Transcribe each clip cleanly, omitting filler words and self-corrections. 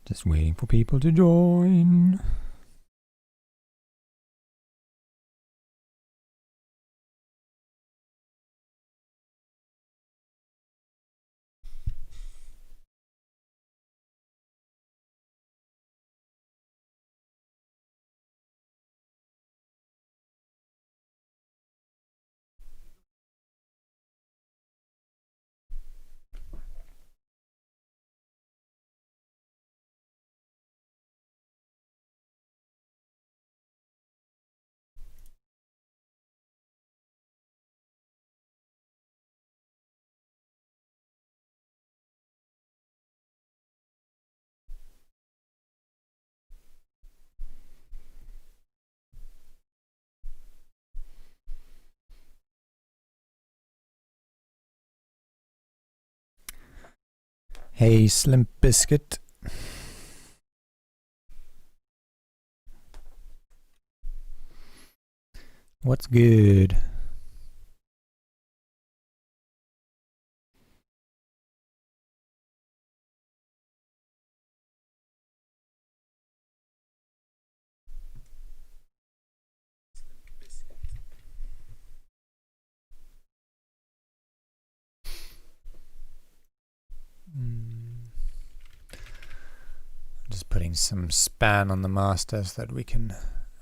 Just waiting for people to join. Hey, Slim Biscuit. What's good? Just putting some span on the master so that we can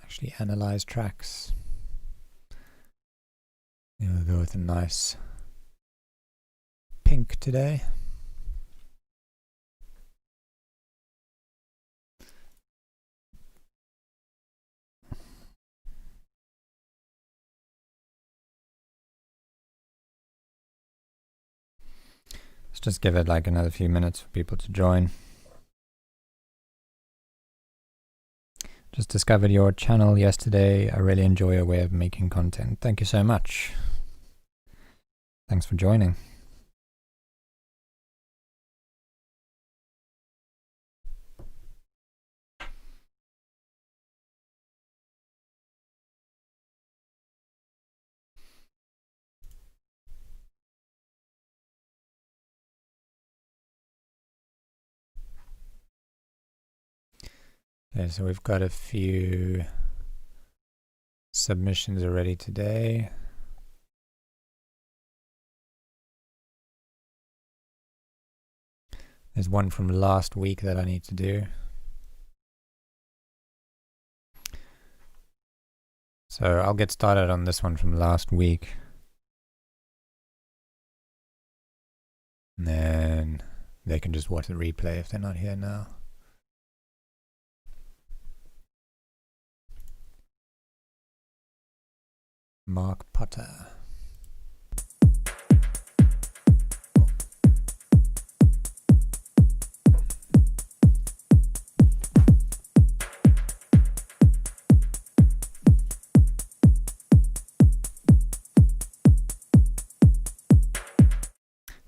actually analyze tracks. We'll go with a nice pink today. Let's just give it like another few minutes for people to join. Just discovered your channel yesterday. I really enjoy your way of making content. Thank you so much. Thanks for joining. Okay, so we've got a few submissions already today. There's one from last week that I need to do. So I'll get started on this one from last week. And then they can just watch the replay if they're not here now. Mark Potter.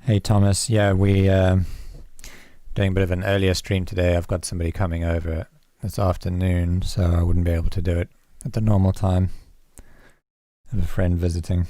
Hey Thomas, yeah, we doing a bit of an earlier stream today. I've got somebody coming over this afternoon, so I wouldn't be able to do it at the normal time. I have a friend visiting.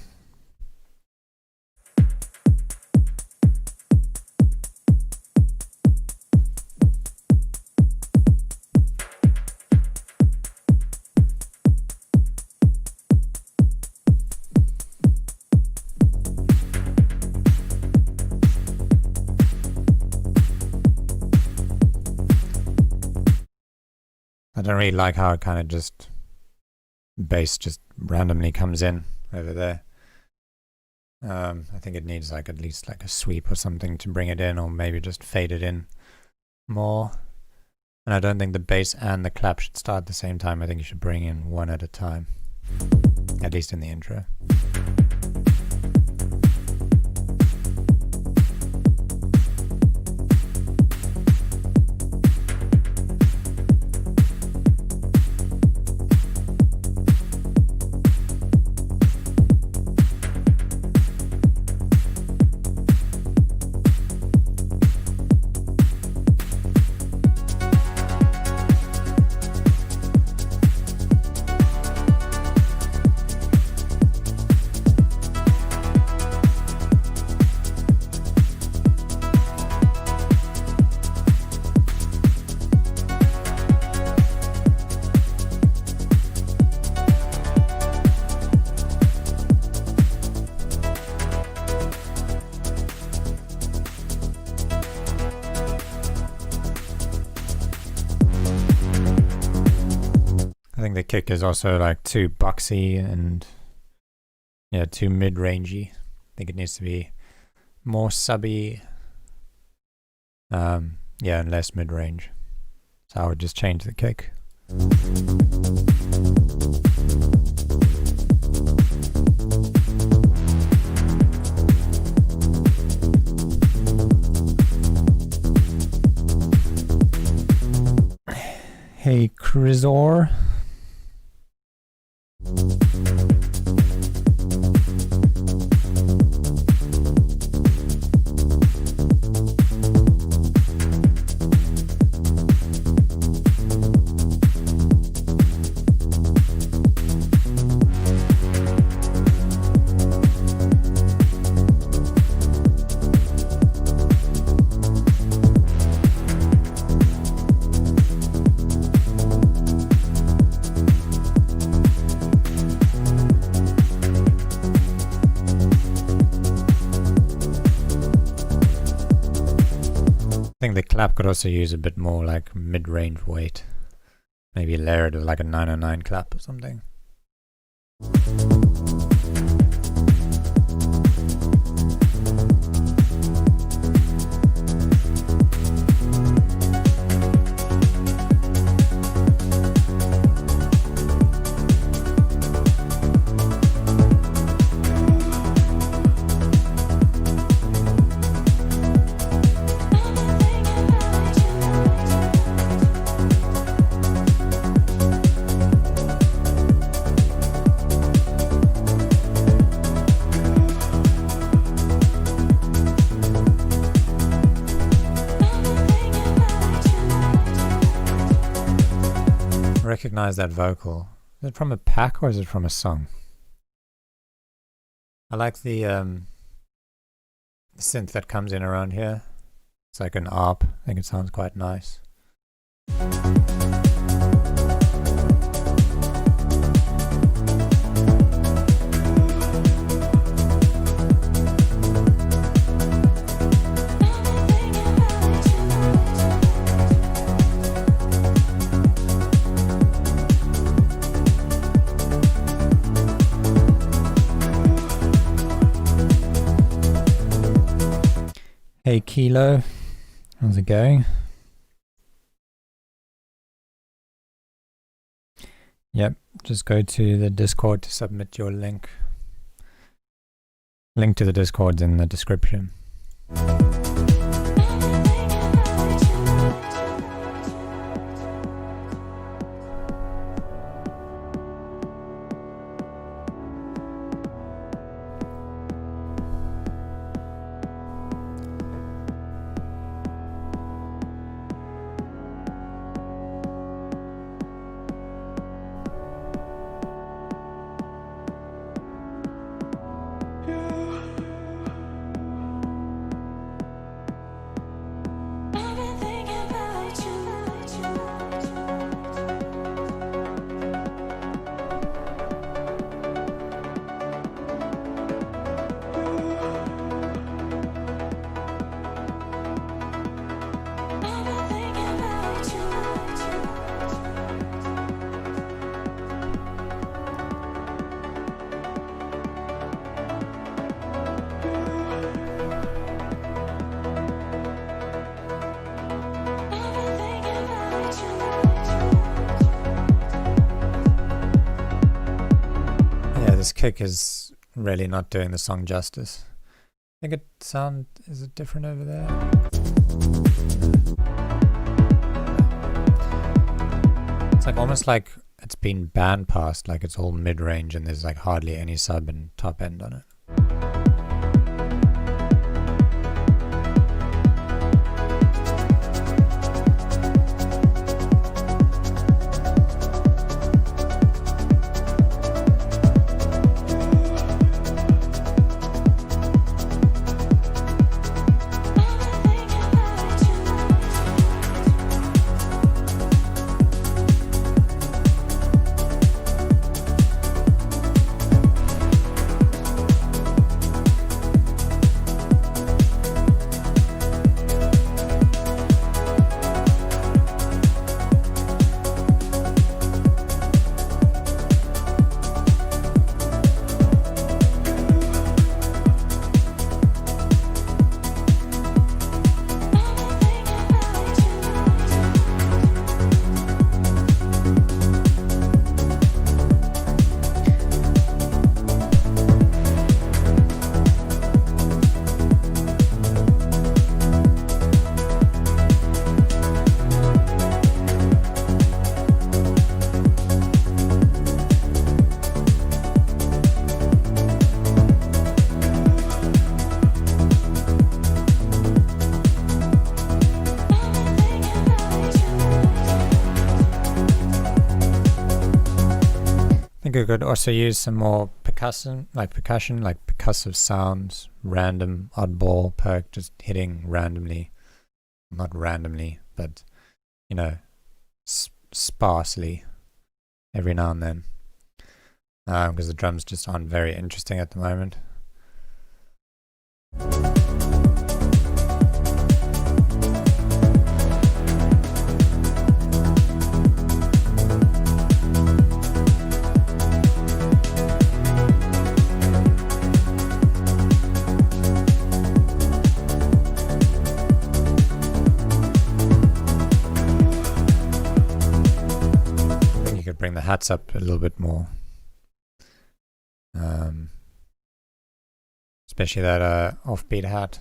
I don't really like how it kind of just bass just randomly comes in over there. I think it needs like at least like a sweep or something to bring it in, or maybe just fade it in more. And I don't think the bass and the clap should start at the same time. I think you should bring in one at a time, at least in the intro. think the kick is also like too boxy and yeah, too mid-rangey. I think it needs to be more subby, yeah, and less mid-range. So I would just change the kick. Hey, Chryzor. I think the clap could also use a bit more like mid-range weight. Maybe layer it with like a 909 clap or something. Recognize that vocal. Is it from a pack or is it from a song? I like the synth that comes in around here. It's like an ARP. I think it sounds quite nice. Hey Kilo, how's it going? Yep, just go to the Discord to submit your link. Link to the Discord's in the description. This kick is really not doing the song justice. I think is it different over there? It's like almost like it's been bandpassed, like it's all mid-range and there's like hardly any sub and top end on it. think I could also use some more percussion, like percussive sounds, random, oddball perk, just hitting randomly. Not randomly, but, you know, sparsely every now and then. Because the drums just aren't very interesting at the moment. Bring the hats up a little bit more, especially that offbeat hat.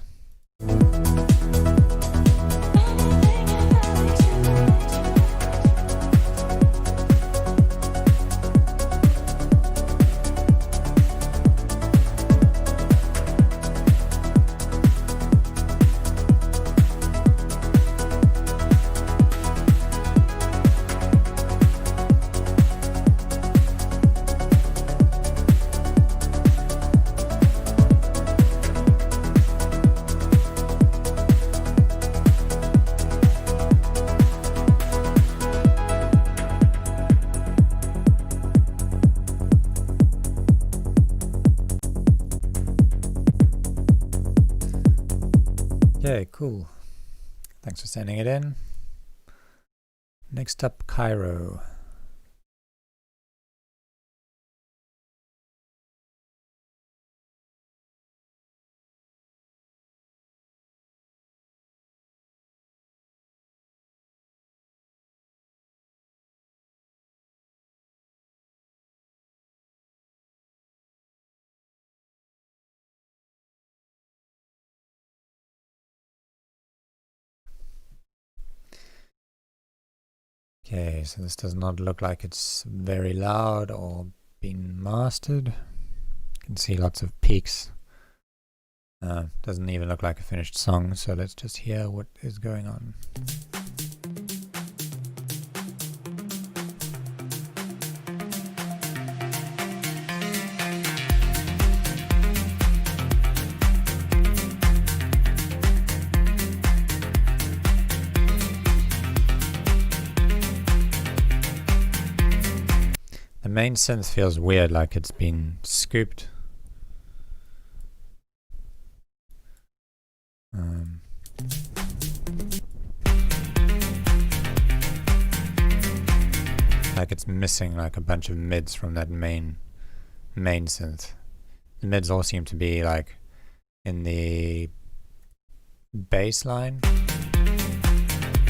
Okay, cool. Thanks for sending it in. Next up, Cairo. Okay, so this does not look like it's very loud or been mastered. You can see lots of peaks. Doesn't even look like a finished song, so let's just hear what is going on. The main synth feels weird, like it's been scooped. Like it's missing like a bunch of mids from that main synth. The mids all seem to be like in the bass line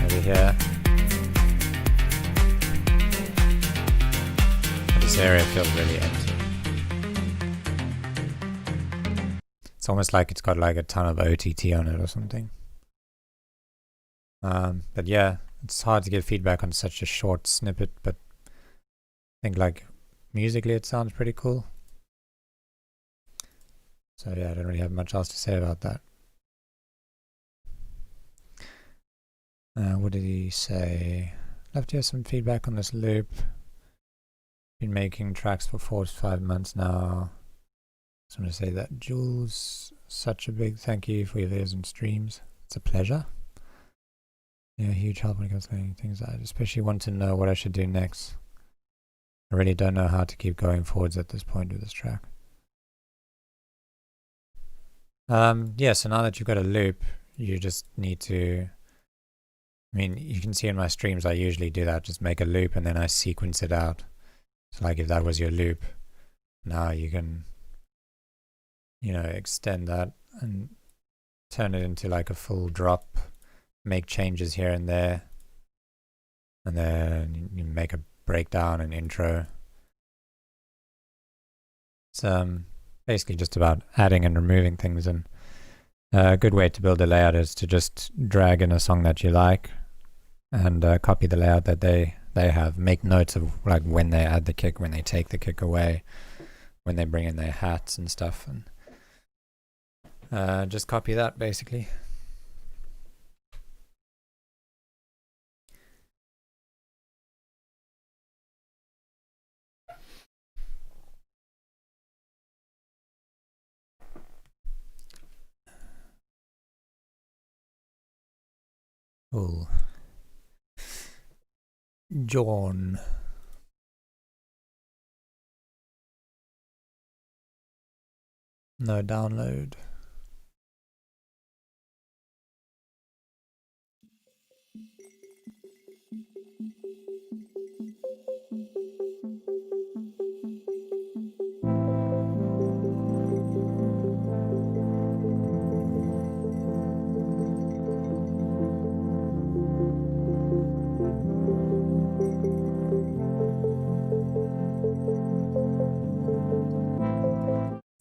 over here. This area feels really empty. It's almost like it's got like a ton of OTT on it or something. But yeah, it's hard to give feedback on such a short snippet, but I think like musically it sounds pretty cool. So yeah, I don't really have much else to say about that. What did he say? Love to hear some feedback on this loop. Been making tracks for 4 to 5 months now. Just want to say that Jules, such a big thank you for your videos and streams. It's a pleasure. Yeah, huge help when it comes to learning things. I especially want to know what I should do next. I really don't know how to keep going forwards at this point with this track. Yeah, so now that you've got a loop, you just need to, I mean, you can see in my streams I usually do that, just make a loop and then I sequence it out. So like if that was your loop, now you can, you know, extend that and turn it into like a full drop, make changes here and there, and then you make a breakdown and intro. It's basically just about adding and removing things, and a good way to build a layout is to just drag in a song that you like and copy the layout that they have. Make notes of like when they add the kick, when they take the kick away, when they bring in their hats and stuff, and just copy that basically. Ooh. John. No download.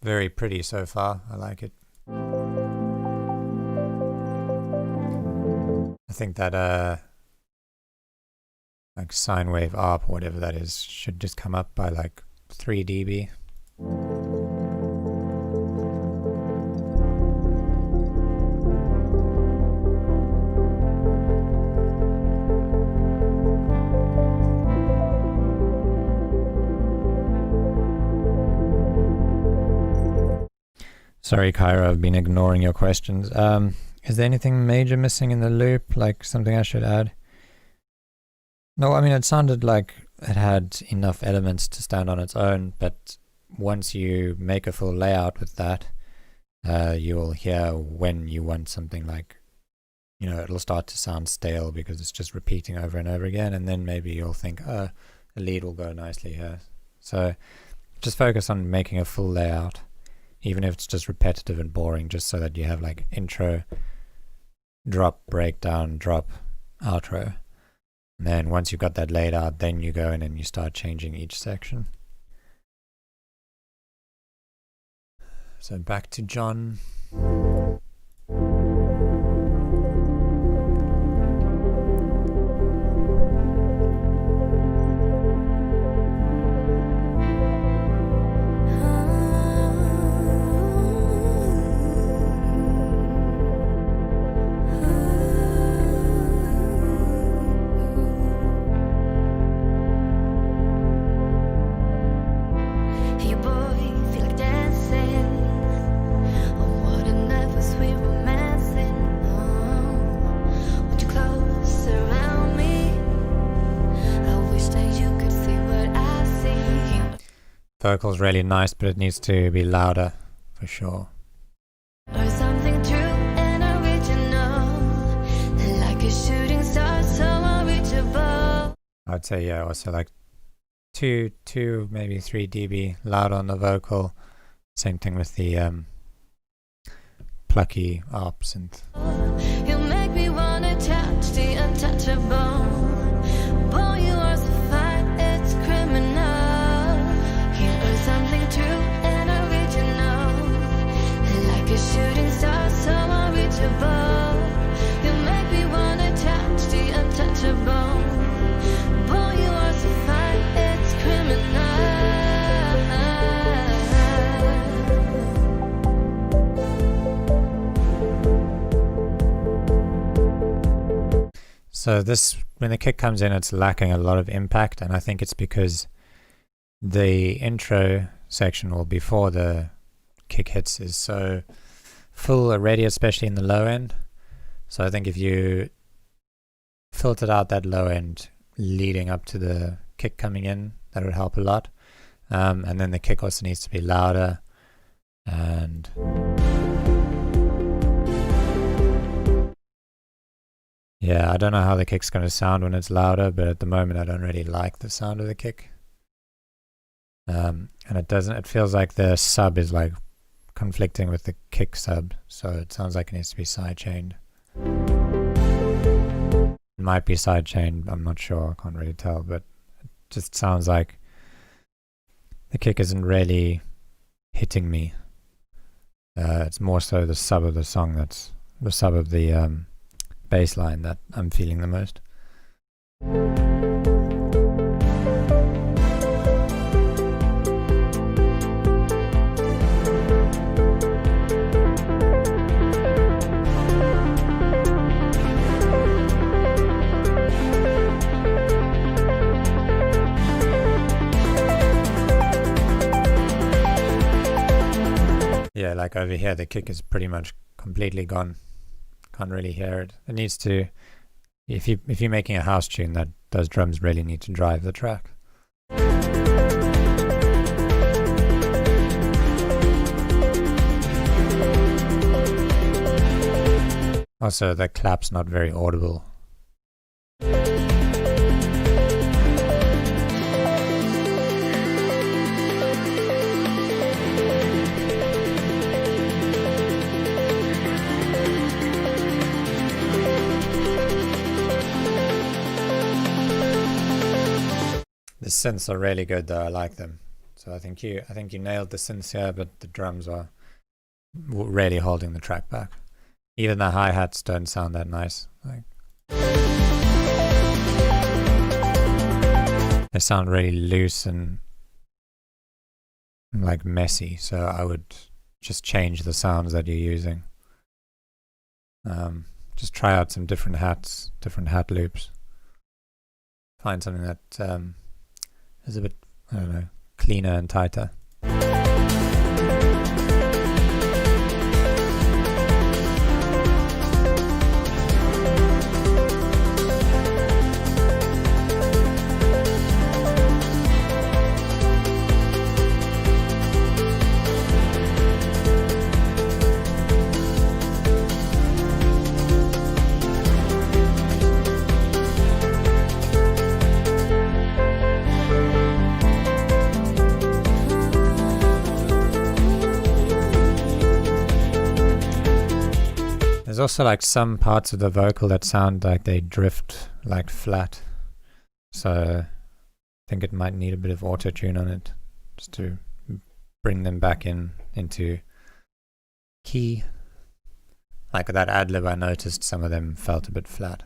Very pretty so far. I like it. I think that like sine wave ARP or whatever that is should just come up by like 3 dB. Sorry, Kyra, I've been ignoring your questions. Is there anything major missing in the loop, like something I should add? No, I mean, it sounded like it had enough elements to stand on its own, but once you make a full layout with that, you'll hear when you want something like, it'll start to sound stale because it's just repeating over and over again, and then maybe you'll think, a lead will go nicely here. So just focus on making a full layout, even if it's just repetitive and boring, just so that you have like intro, drop, breakdown, drop, outro. And then once you've got that laid out, then you go in and you start changing each section. So back to John. Vocal's really nice, but it needs to be louder, for sure. Or something true and original, like a shooting star so unreachable. I'd say, yeah, also like 2, maybe 3 dB loud on the vocal. Same thing with the plucky ARP synth. You make me wanna touch the untouchable. Boy, you are so fine, it's criminal. Something true and original, like a shooting star so unreachable. You make me wanna touch the untouchable. Boy, you are so fine, it's criminal. So this, when the kick comes in, it's lacking a lot of impact, and I think it's because the intro section, or before the kick hits, is so full already, especially in the low end. So I think if you filtered out that low end leading up to the kick coming in, that would help a lot. And then the kick also needs to be louder. And yeah, I don't know how the kick's going to sound when it's louder, but at the moment I don't really like the sound of the kick. And it feels like the sub is like conflicting with the kick sub, so it sounds like it needs to be sidechained. It might be sidechained, I'm not sure, I can't really tell, but it just sounds like the kick isn't really hitting me. It's more so the sub of the song, that's the sub of the bass line that I'm feeling the most. Yeah, like over here, the kick is pretty much completely gone. Can't really hear it. It needs to, if you're making a house tune, that those drums really need to drive the track. Also, the clap's not very audible. The synths are really good though, I like them. So I think you nailed the synths here, but the drums are really holding the track back. Even the hi-hats don't sound that nice. Like, they sound really loose and like messy, so I would just change the sounds that you're using. Just try out some different hats, different hat loops. Find something that is a bit, I don't know, cleaner and tighter. There's also like some parts of the vocal that sound like they drift like flat, so I think it might need a bit of auto-tune on it just to bring them back into key. Like that ad-lib, I noticed some of them felt a bit flat.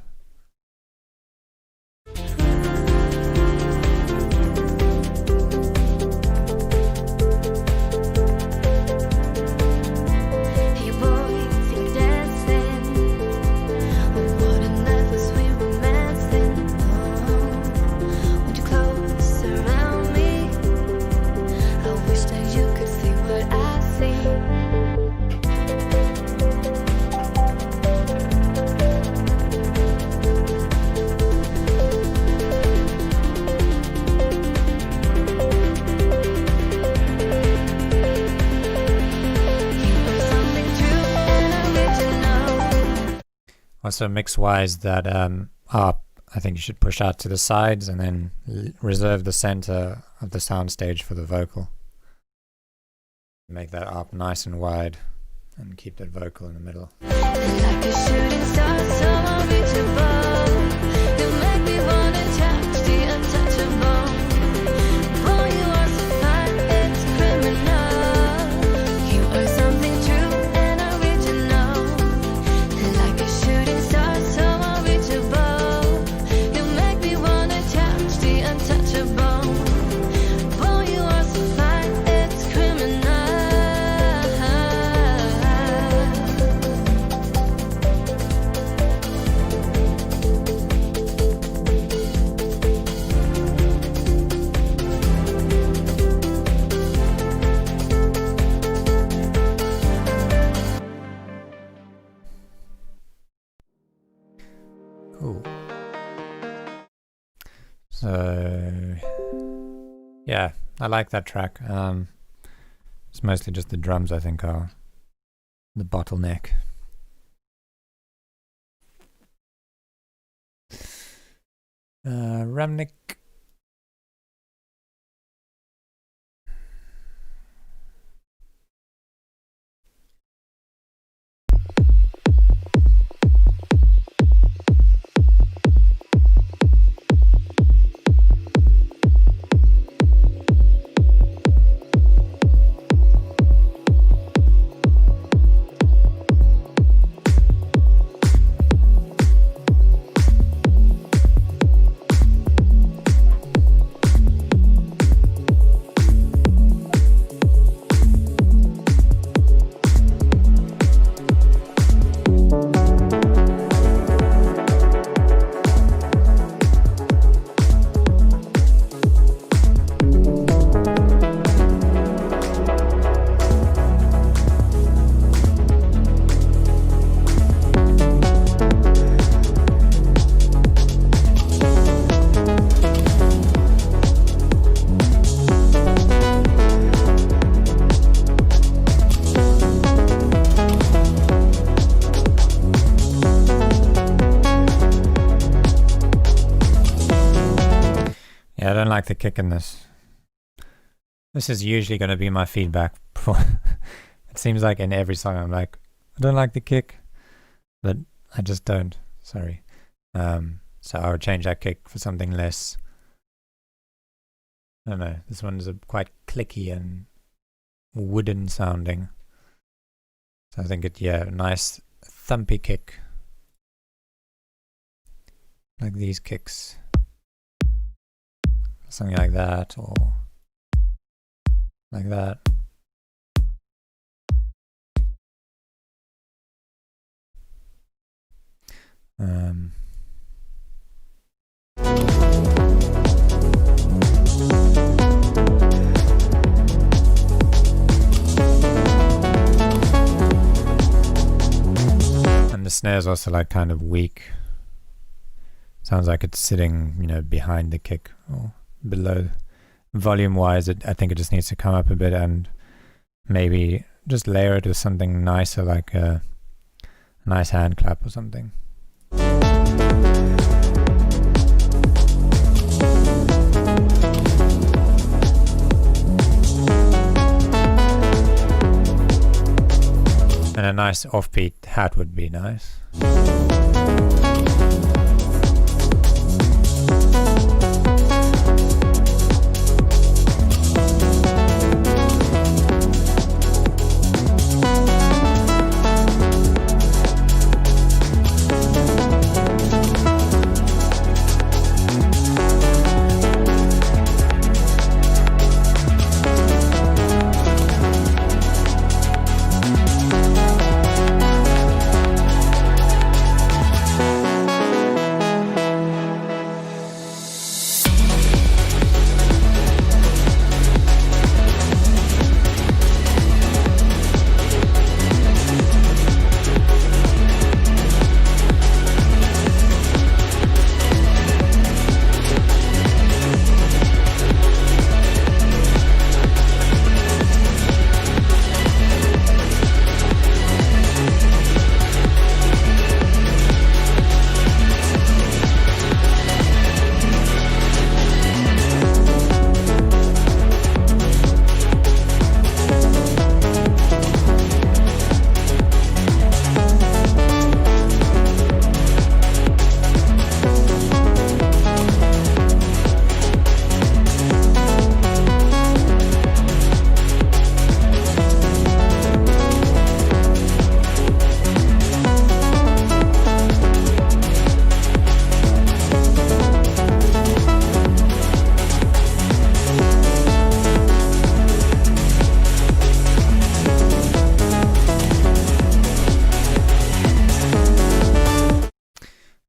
Also, mix-wise, that ARP, I think you should push out to the sides and then reserve the center of the soundstage for the vocal. Make that ARP nice and wide and keep that vocal in the middle. Like a shooting star, so unreachable. You make me wanna touch the untouchable. Boy, you are so fine, it's criminal. You are something true and original. Like a shooting star, so unreachable. You make me wanna touch the untouchable. Boy, you are so fine, it's criminal. Cool. So yeah, I like that track. It's mostly just the drums I think are the bottleneck. Ramnik. like the kick in this. This is usually going to be my feedback. It seems like in every song I'm like, I don't like the kick, but I just don't. Sorry. So I would change that kick for something less. I don't know. This one's quite clicky and wooden sounding. So I think a nice thumpy kick. Like these kicks. Something like that, or like that. And the snare's also like kind of weak. Sounds like it's sitting, behind the kick or below. Volume wise, I think it just needs to come up a bit and maybe just layer it with something nicer, like a nice hand clap or something. And a nice offbeat hat would be nice.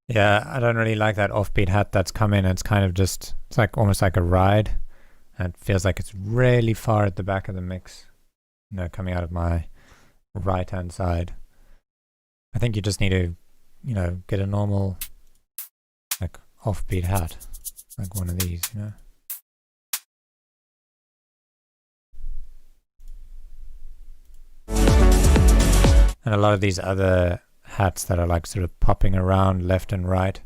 Yeah, I don't really like that offbeat hat that's come in. It's kind of just, it's like almost like a ride. And it feels like it's really far at the back of the mix, coming out of my right hand side. I think you just need to, get a normal, like, offbeat hat, like one of these, And a lot of these other hats that are like sort of popping around left and right,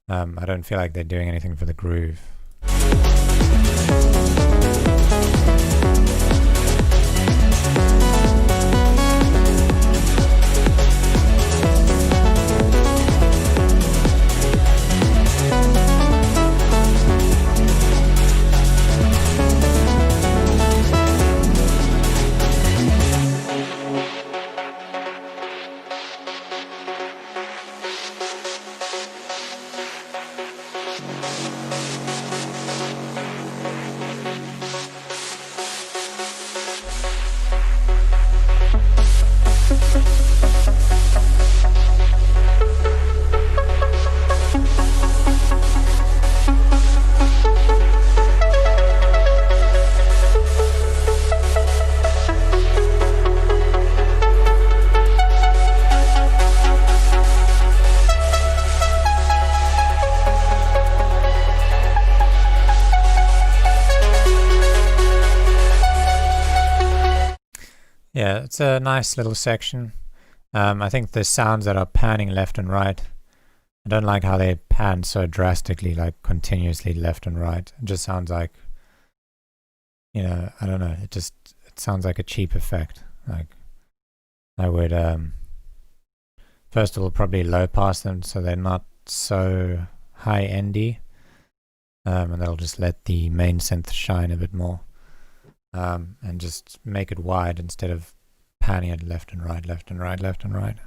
I don't feel like they're doing anything for the groove. Yeah, it's a nice little section. I think the sounds that are panning left and right I don't like how they pan so drastically, like continuously left and right. It just sounds like, I don't know. It sounds like a cheap effect. Like I would, first of all, probably low pass them so they're not so high endy, and that'll just let the main synth shine a bit more, and just make it wide instead of panning it left and right, left and right, left and right.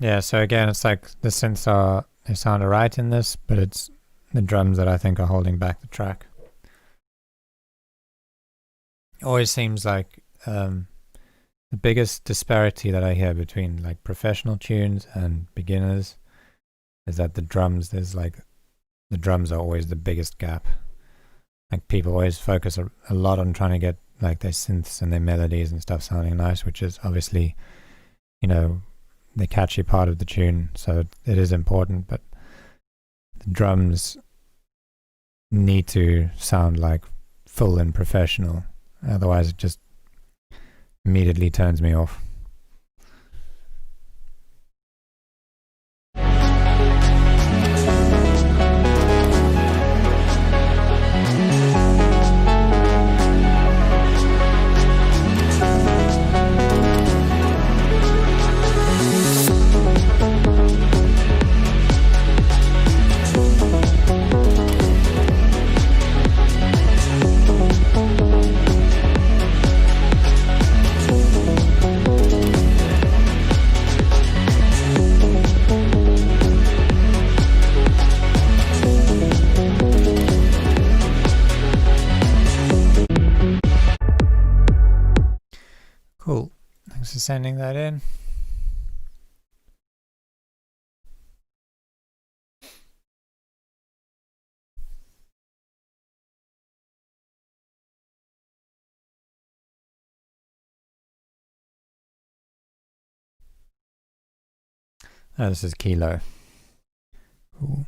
Yeah, so again, it's like the synths they sound alright in this, but it's the drums that I think are holding back the track. It always seems like the biggest disparity that I hear between like professional tunes and beginners is that the drums are always the biggest gap. Like people always focus a lot on trying to get like their synths and their melodies and stuff sounding nice, which is obviously, the catchy part of the tune, so it is important, but the drums need to sound like full and professional, otherwise it just immediately turns me off. Cool. Thanks for sending that in. Oh, this is Kilo. Cool.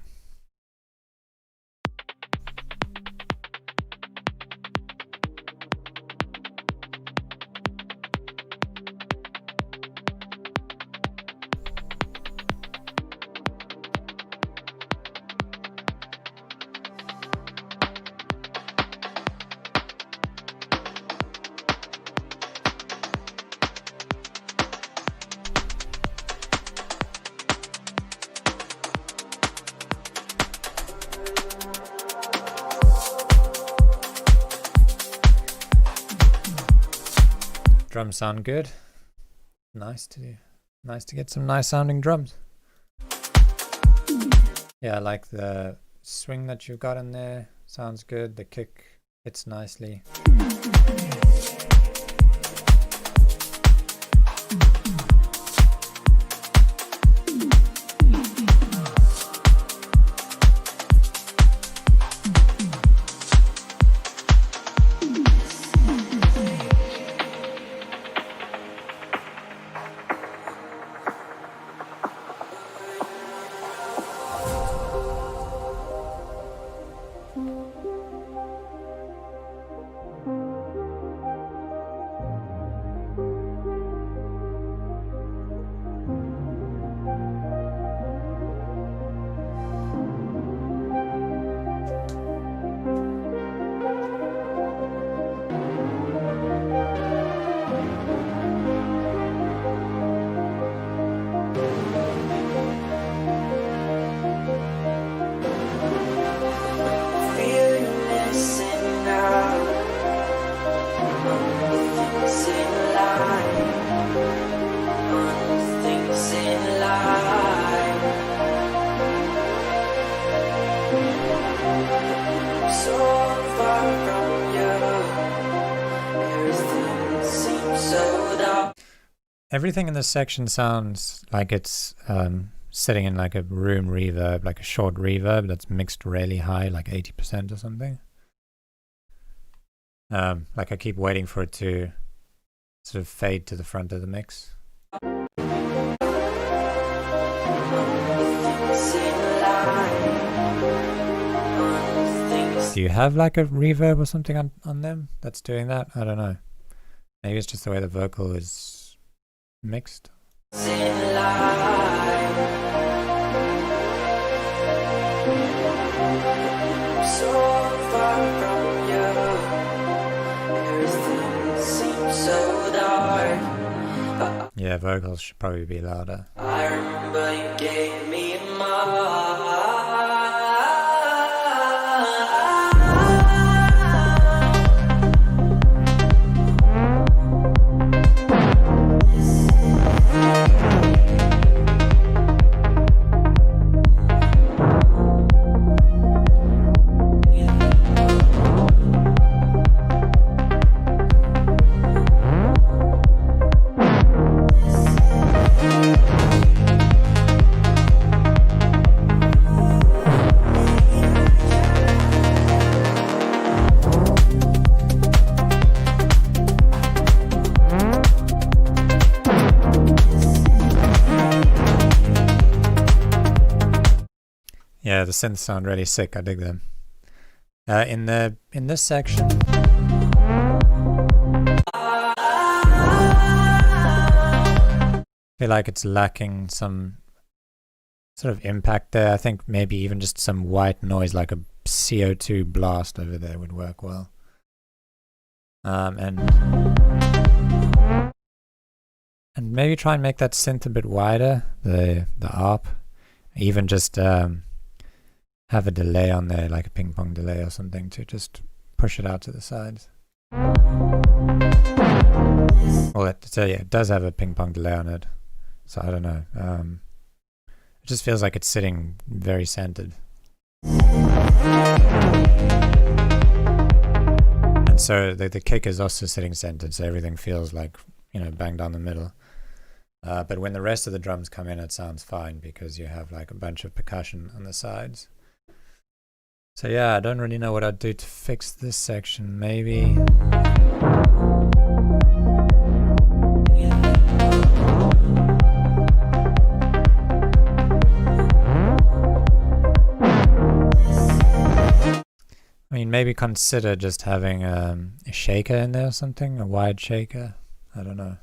drums sound good. Nice to get some nice sounding drums. Yeah, I like the swing that you've got in there. Sounds good. The kick hits nicely. Everything in this section sounds like it's sitting in like a room reverb, like a short reverb that's mixed really high, like 80% or something. Like I keep waiting for it to sort of fade to the front of the mix. Do you have like a reverb or something on them that's doing that? I don't know. Maybe it's just the way the vocal is mixed. Yeah, vocals should probably be louder. I remember you gave me Yeah, the synths sound really sick. I dig them. In this section, I feel like it's lacking some sort of impact there. I think maybe even just some white noise, like a CO2 blast over there, would work well. And maybe try and make that synth a bit wider, the ARP. Even just have a delay on there, like a ping pong delay or something, to just push it out to the sides. Well, it does have a ping pong delay on it, so I don't know. It just feels like it's sitting very centered. And so the kick is also sitting centered, so everything feels like, bang down the middle. But when the rest of the drums come in, it sounds fine because you have like a bunch of percussion on the sides. So yeah, I don't really know what I'd do to fix this section. Maybe maybe consider just having a shaker in there or something, a wide shaker. I don't know.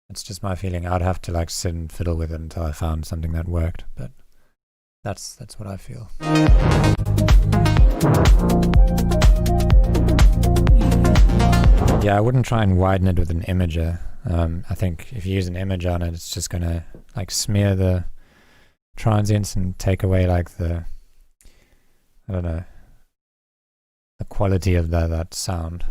It's just my feeling. I'd have to like sit and fiddle with it until I found something that worked, but that's what I feel. Yeah, I wouldn't try and widen it with an imager. I think if you use an imager on it, it's just gonna like smear the transients and take away like the quality of that sound.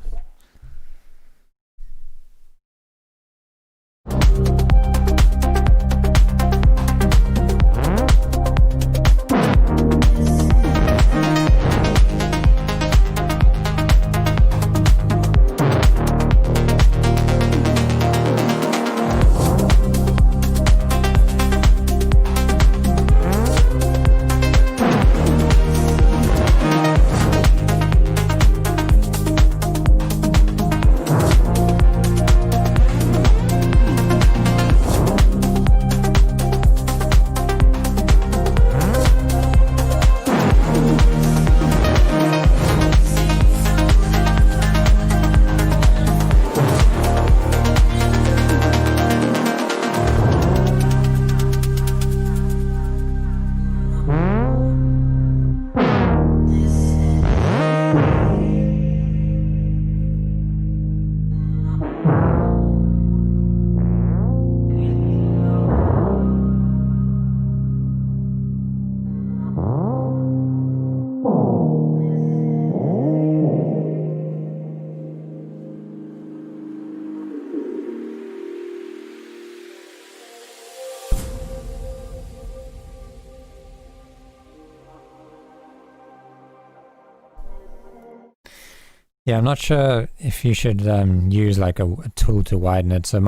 Yeah, I'm not sure if you should use like a tool to widen it. So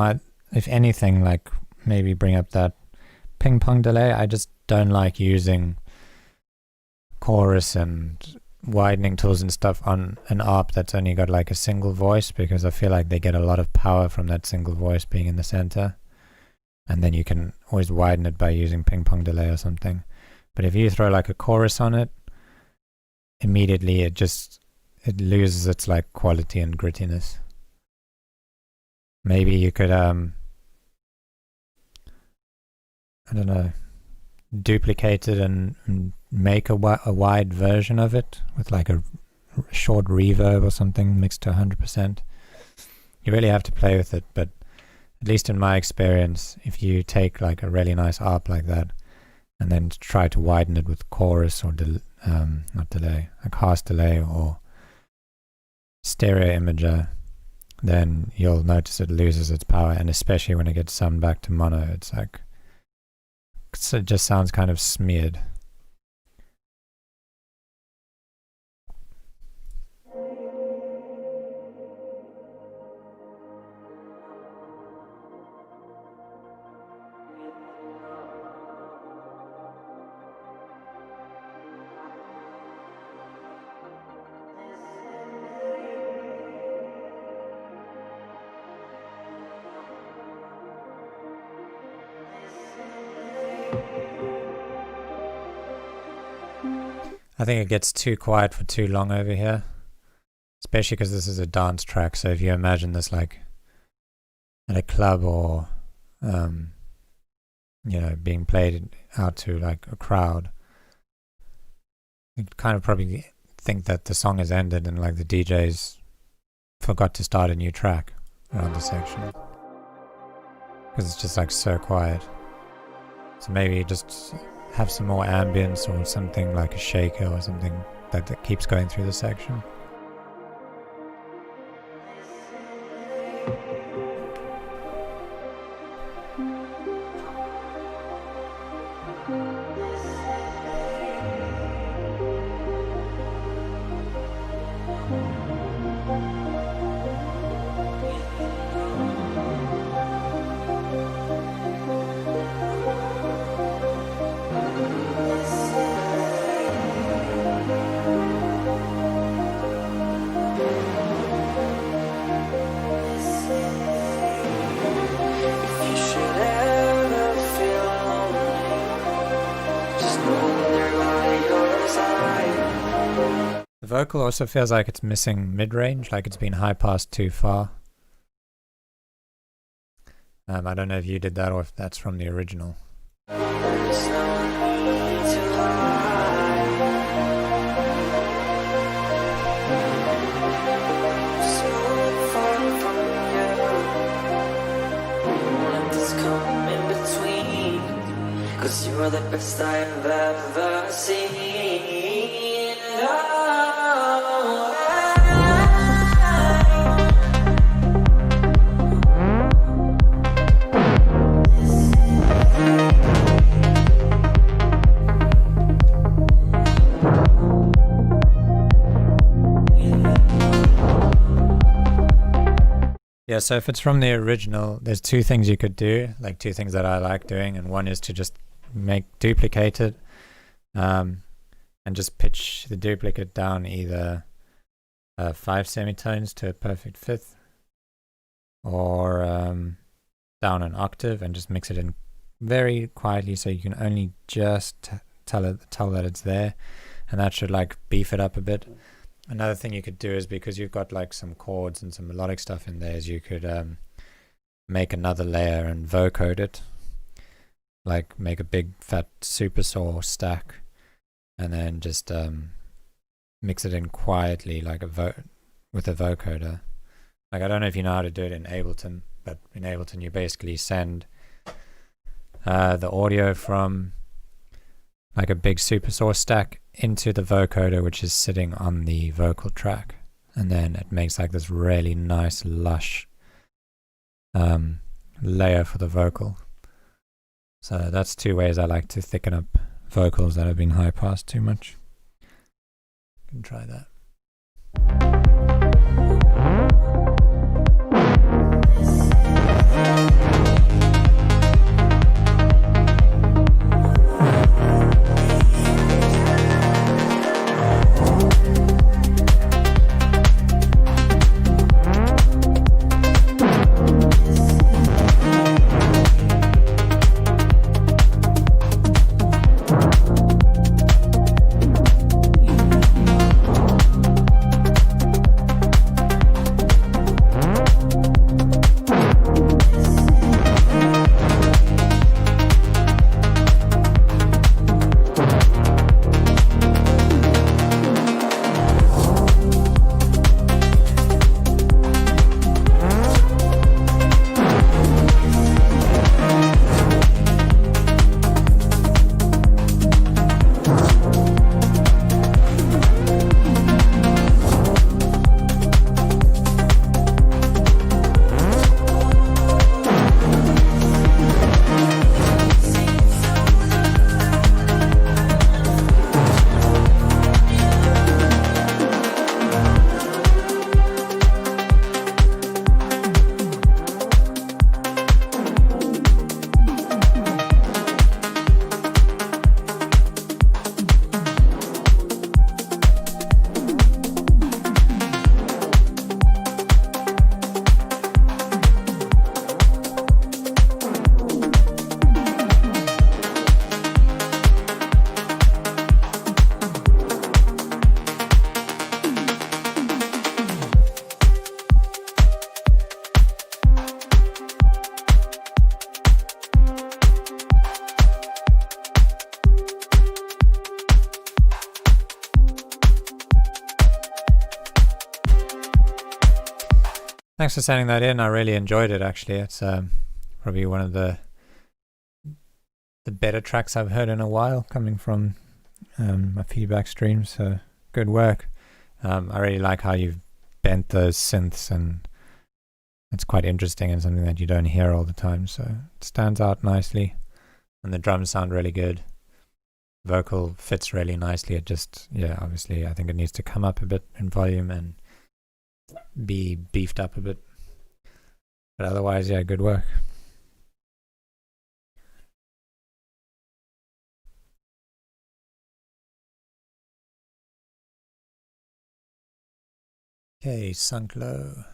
if anything, like maybe bring up that ping pong delay. I just don't like using chorus and widening tools and stuff on an ARP that's only got like a single voice, because I feel like they get a lot of power from that single voice being in the center. And then you can always widen it by using ping pong delay or something. But if you throw like a chorus on it, immediately it loses its like quality and grittiness. Maybe you could I don't know, duplicate it and make a wide version of it with like a short reverb or something mixed to 100%. You really have to play with it, but at least in my experience, if you take like a really nice ARP like that and then try to widen it with chorus or not delay, like harsh delay or stereo imager, then you'll notice it loses its power, and especially when it gets summed back to mono, it just sounds kind of smeared. I think it gets too quiet for too long over here, especially because this is a dance track. So if you imagine this like at a club or being played out to like a crowd, you'd kind of probably think that the song has ended and like the DJs forgot to start a new track around the section, because it's just like so quiet. So maybe just have some more ambience or something like a shaker or something that keeps going through the section. The vocal also feels like it's missing mid-range, like it's been high-passed too far. I don't know if you did that or if that's from the original. Cause you are the best I've ever seen. Yeah, so if it's from the original, there's two things you could do, like two things that I like doing, and one is to just duplicate it and just pitch the duplicate down either 5 semitones to a perfect fifth, or down an octave and just mix it in very quietly so you can only just tell that it's there, and that should like beef it up a bit. Another thing you could do is, because you've got like some chords and some melodic stuff in there, is you could make another layer and vocode it, like make a big fat super saw stack and then just mix it in quietly like with a vocoder. Like, I don't know if you know how to do it in Ableton, but in Ableton you basically send the audio from like a big super saw stack into the vocoder, which is sitting on the vocal track, and then it makes like this really nice lush layer for the vocal. So that's two ways I like to thicken up vocals that have been high passed too much. You can try that. Thanks for sending that in. I really enjoyed it, actually. It's probably one of the better tracks I've heard in a while, coming from my feedback stream, so good work. I really like how you've bent those synths, and it's quite interesting and something that you don't hear all the time, so it stands out nicely, and the drums sound really good. Vocal fits really nicely. It just, yeah, obviously I think it needs to come up a bit in volume and be beefed up a bit, but otherwise, yeah, good work. Okay, Sunk Low.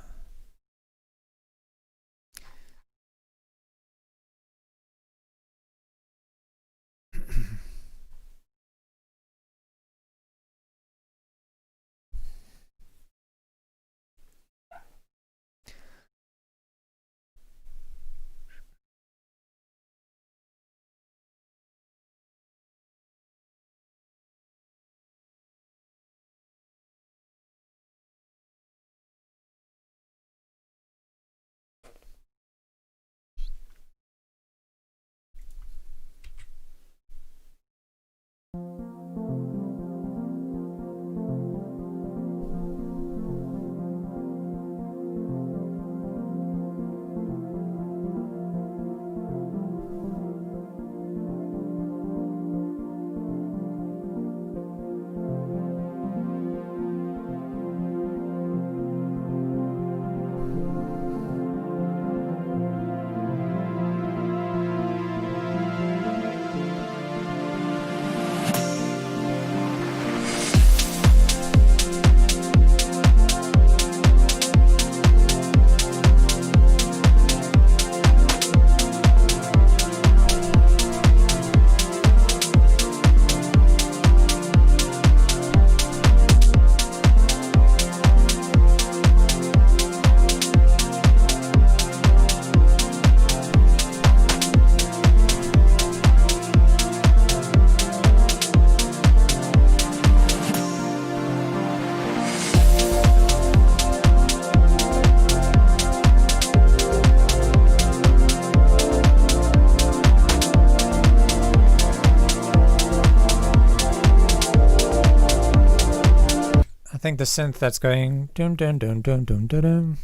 I think the synth that's going dum dum dum dum dum dum dum,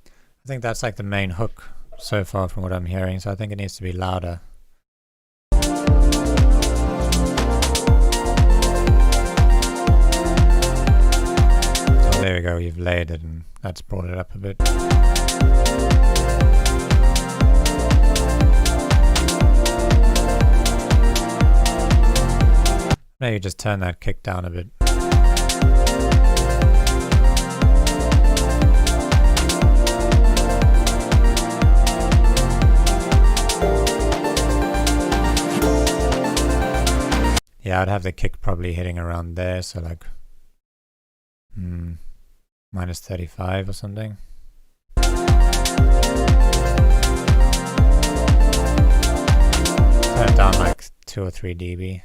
I think that's like the main hook so far from what I'm hearing, so I think it needs to be louder. So there we go, you've laid it and that's brought it up a bit. Maybe just turn that kick down a bit. Yeah, I'd have the kick probably hitting around there, so like minus 35 or something. Turn it down like 2 or 3 dB.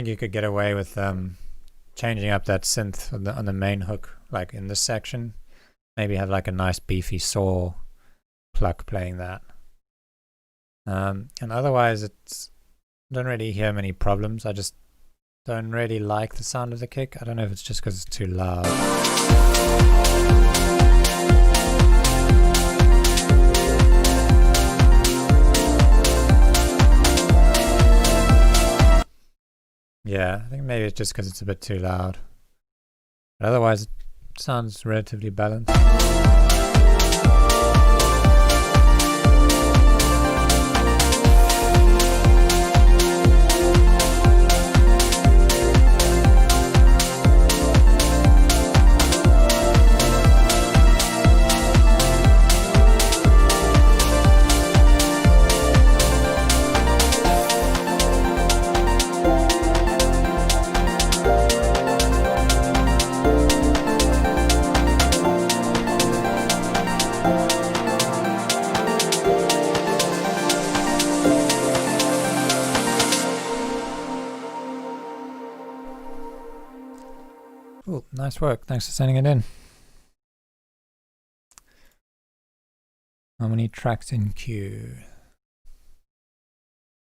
you could get away with changing up that synth on the main hook, like in this section. Maybe have like a nice beefy saw pluck playing that. And otherwise, I don't really hear many problems. I just don't really like the sound of the kick. I don't know if it's just because it's too loud. Yeah, I think maybe it's just because it's a bit too loud. But otherwise, it sounds relatively balanced. Cool, nice work. Thanks for sending it in. How many tracks in queue?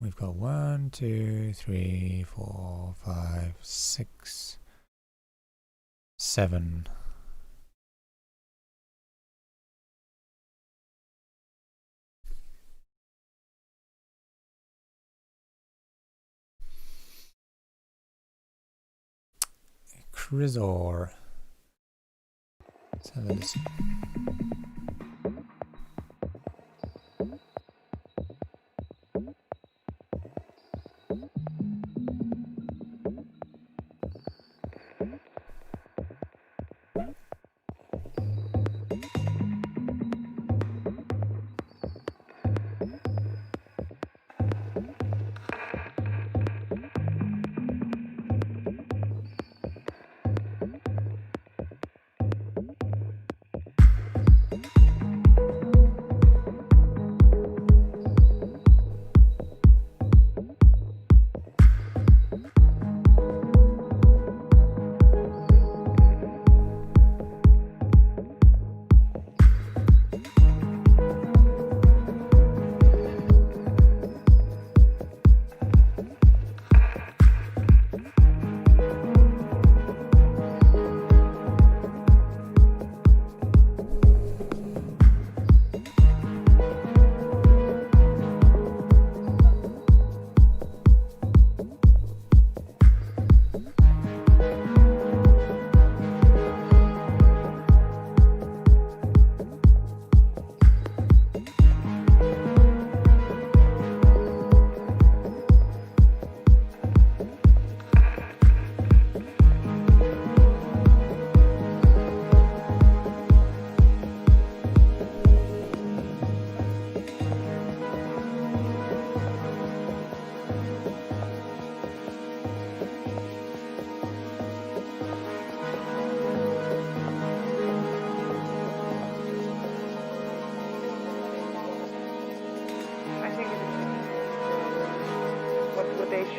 We've got 1, 2, 3, 4, 5, 6, 7. Crizor. Let's have a listen.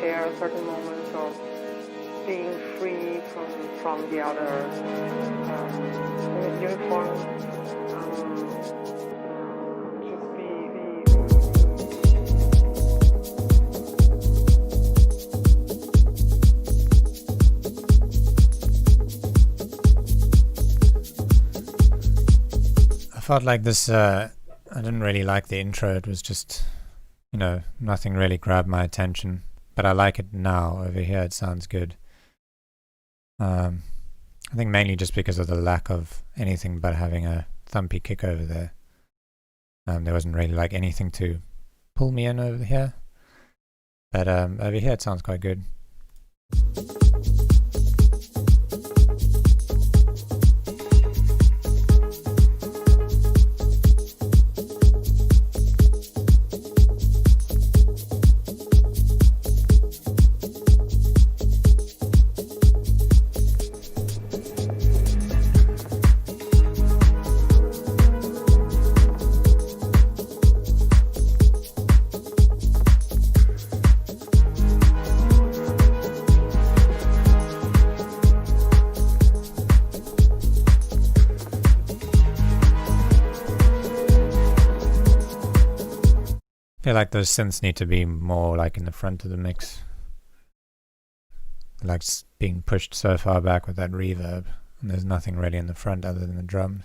Share certain moments of being free from the other uniform. I felt like this, I didn't really like the intro. It was just, nothing really grabbed my attention. But I like it now. Over here it sounds good. I think mainly just because of the lack of anything but having a thumpy kick over there. There wasn't really like anything to pull me in over here. But over here it sounds quite good. feel like those synths need to be more like in the front of the mix. Like being pushed so far back with that reverb, and there's nothing really in the front other than the drums.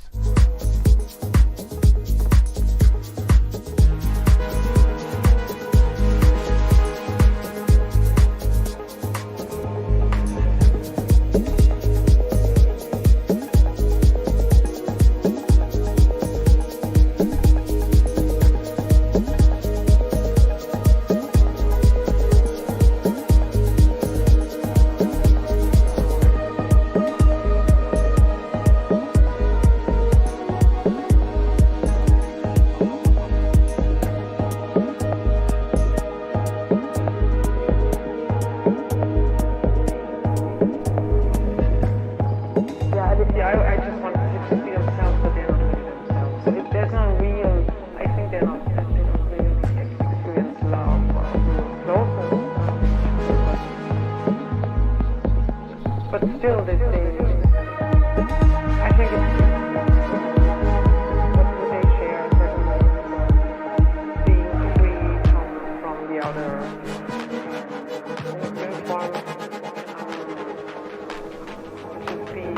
I just want people to see themselves, but they're not really themselves. So there's no real, I think they don't really experience love or closeness. But still, they I think it's what they share, certainly, being free from the other one. I just want people to see themselves, but they're not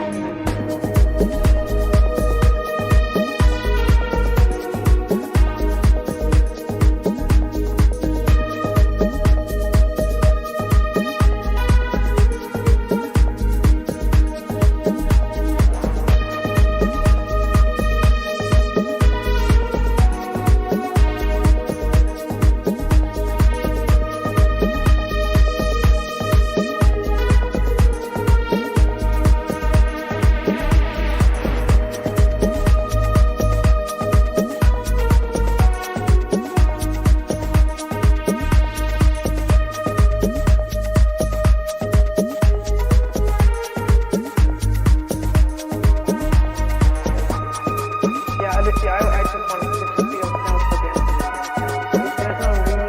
there's no real,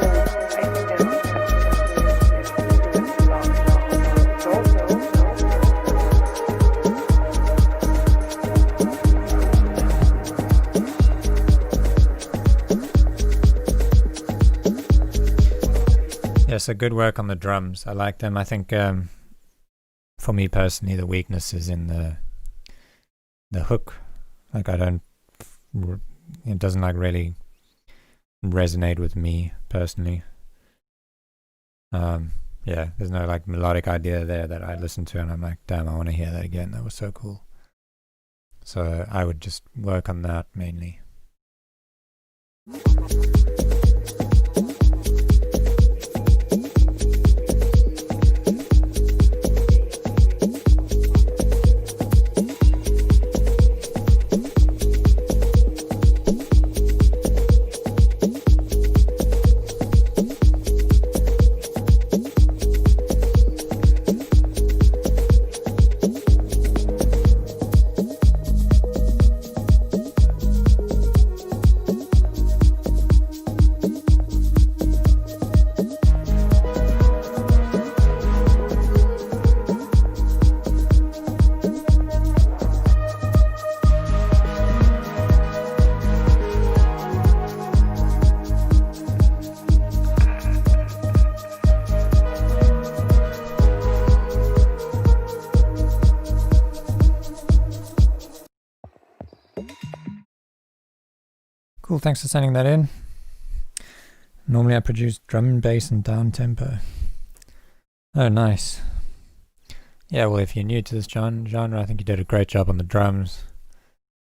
I think they're not Yeah, so good work on the drums. I like them. I think for me personally, the weakness is in the hook. Like it doesn't like really resonate with me personally. Yeah, there's no like melodic idea there that I listen to and I'm like, damn, I want to hear that again. That was so cool. So I would just work on that mainly. Cool, thanks for sending that in. Normally I produce drum and bass and down tempo. Oh, nice. Yeah, well, if you're new to this genre, I think you did a great job on the drums.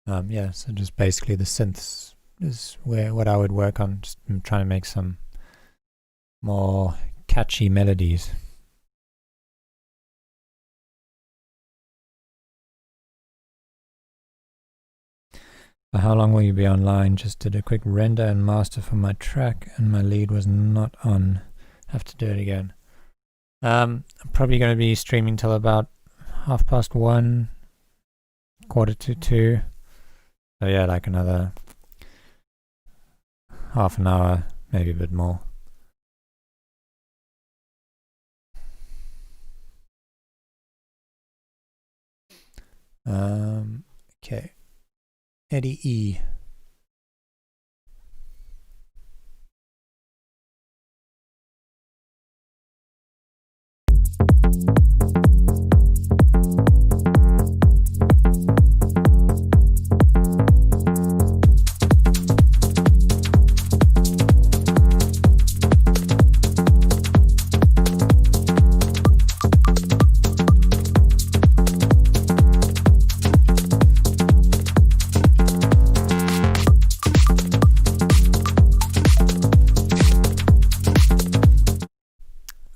Yeah, so just basically the synths is what I would work on. Just trying to make some more catchy melodies. For how long will you be online? Just did a quick render and master for my track and my lead was not on. Have to do it again. I'm probably going to be streaming till about 1:30, 1:45. So yeah, like another half an hour, maybe a bit more. Okay. Eddie E.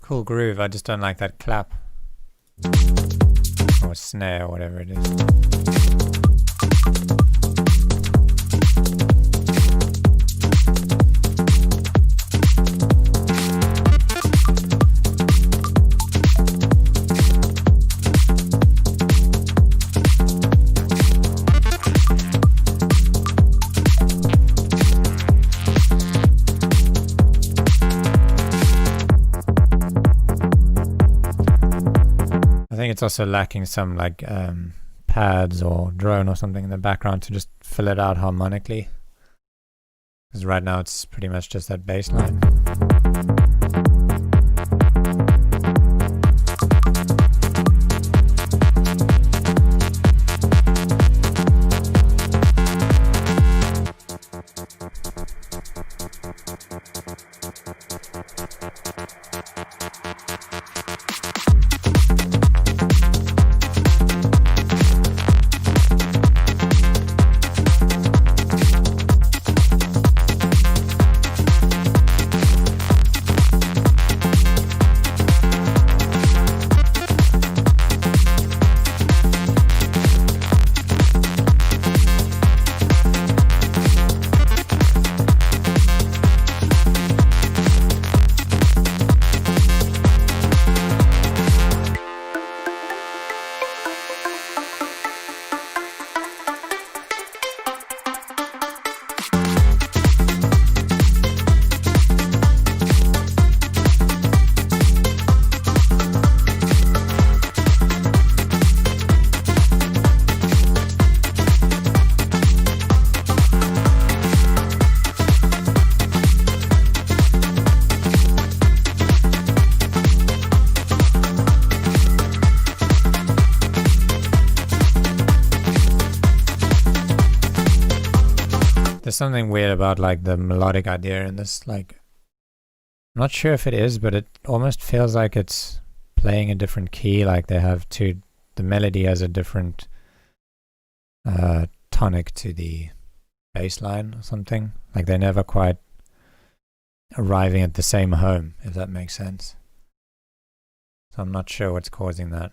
Cool groove, I just don't like that clap. Or snare, or whatever it is. I think it's also lacking some like pads or drone or something in the background to just fill it out harmonically. Because right now it's pretty much just that bass line. There's something weird about like the melodic idea in this, like, I'm not sure if it is, but it almost feels like it's playing a different key, like they have the melody has a different tonic to the bass line or something, like they're never quite arriving at the same home, if that makes sense. So I'm not sure what's causing that.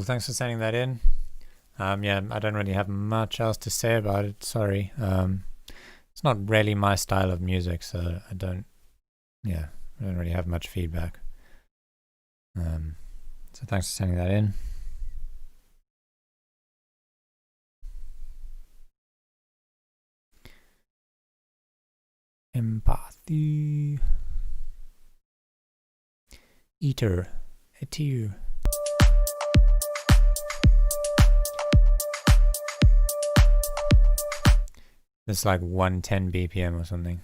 Cool, thanks for sending that in. Yeah, I don't really have much else to say about it, sorry. It's not really my style of music, so I don't really have much feedback. So thanks for sending that in. Empathy. Eater. Etir. It's like 110 BPM or something.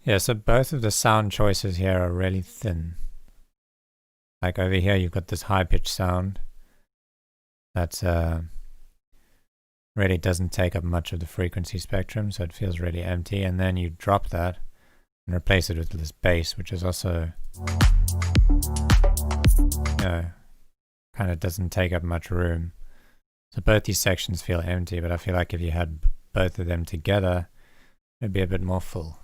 Yeah, so both of the sound choices here are really thin. Like over here you've got this high-pitched sound that really doesn't take up much of the frequency spectrum, so it feels really empty, and then you drop that and replace it with this bass, which is also, kind of doesn't take up much room. So both these sections feel empty, but I feel like if you had both of them together, it'd be a bit more full.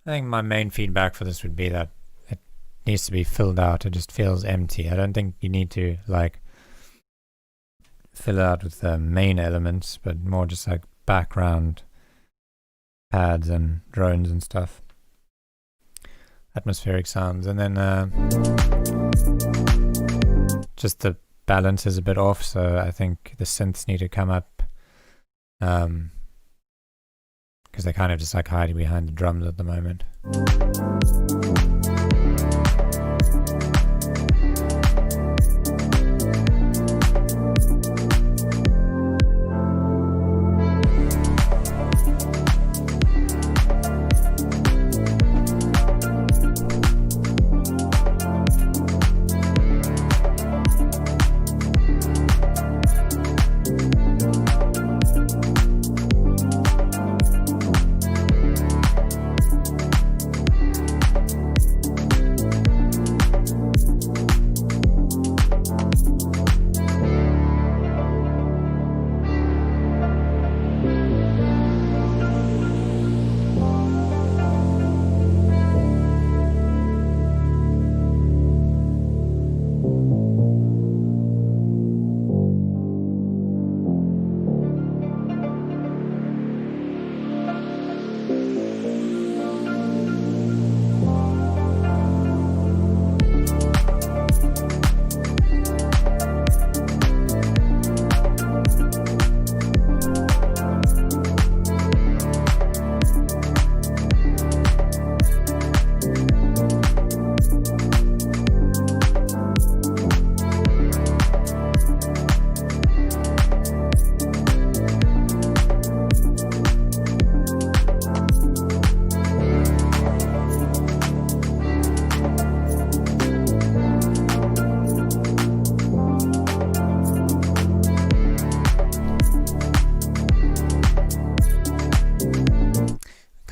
I think my main feedback for this would be that it needs to be filled out. It just feels empty. I don't think you need to like fill it out with the main elements, but more just like background pads and drones and stuff. Atmospheric sounds. And then just the balance is a bit off, so I think the synths need to come up. Because they're kind of just like hiding behind the drums at the moment.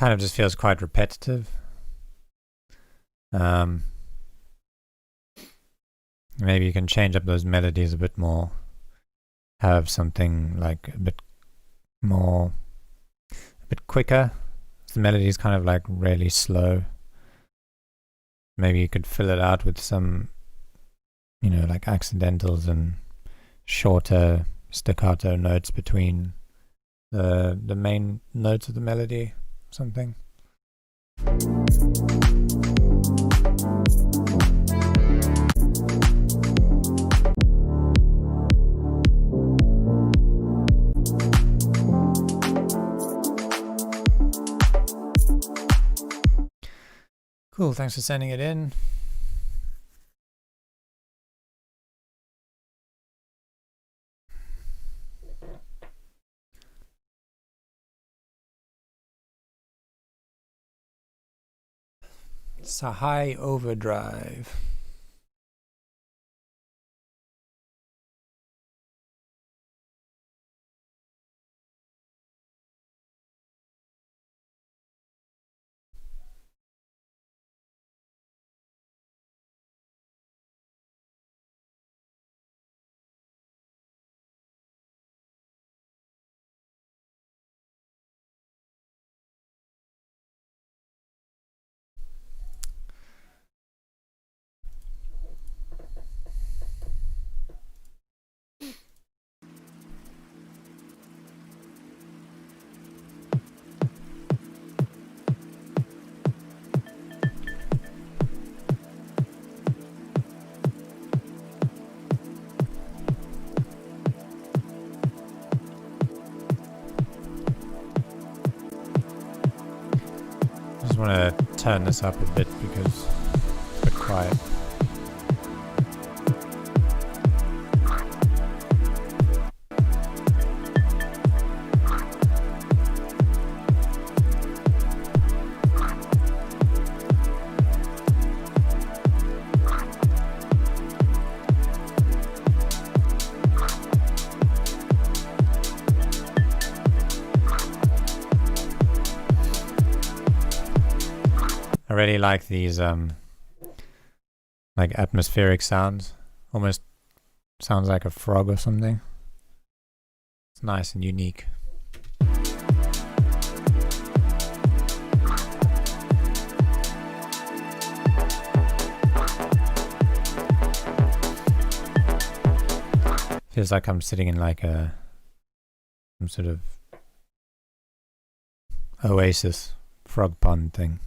kind of just feels quite repetitive. Maybe you can change up those melodies a bit more, have something like a bit quicker. The melody is kind of like really slow. Maybe you could fill it out with some, like accidentals and shorter staccato notes between the main notes of the melody, something. Cool, thanks for sending it in. Sahai Overdrive. I want to turn this up a bit because it's a bit quiet. I really like these like atmospheric sounds. Almost sounds like a frog or something. It's nice and unique. Feels like I'm sitting in like some sort of oasis frog pond thing.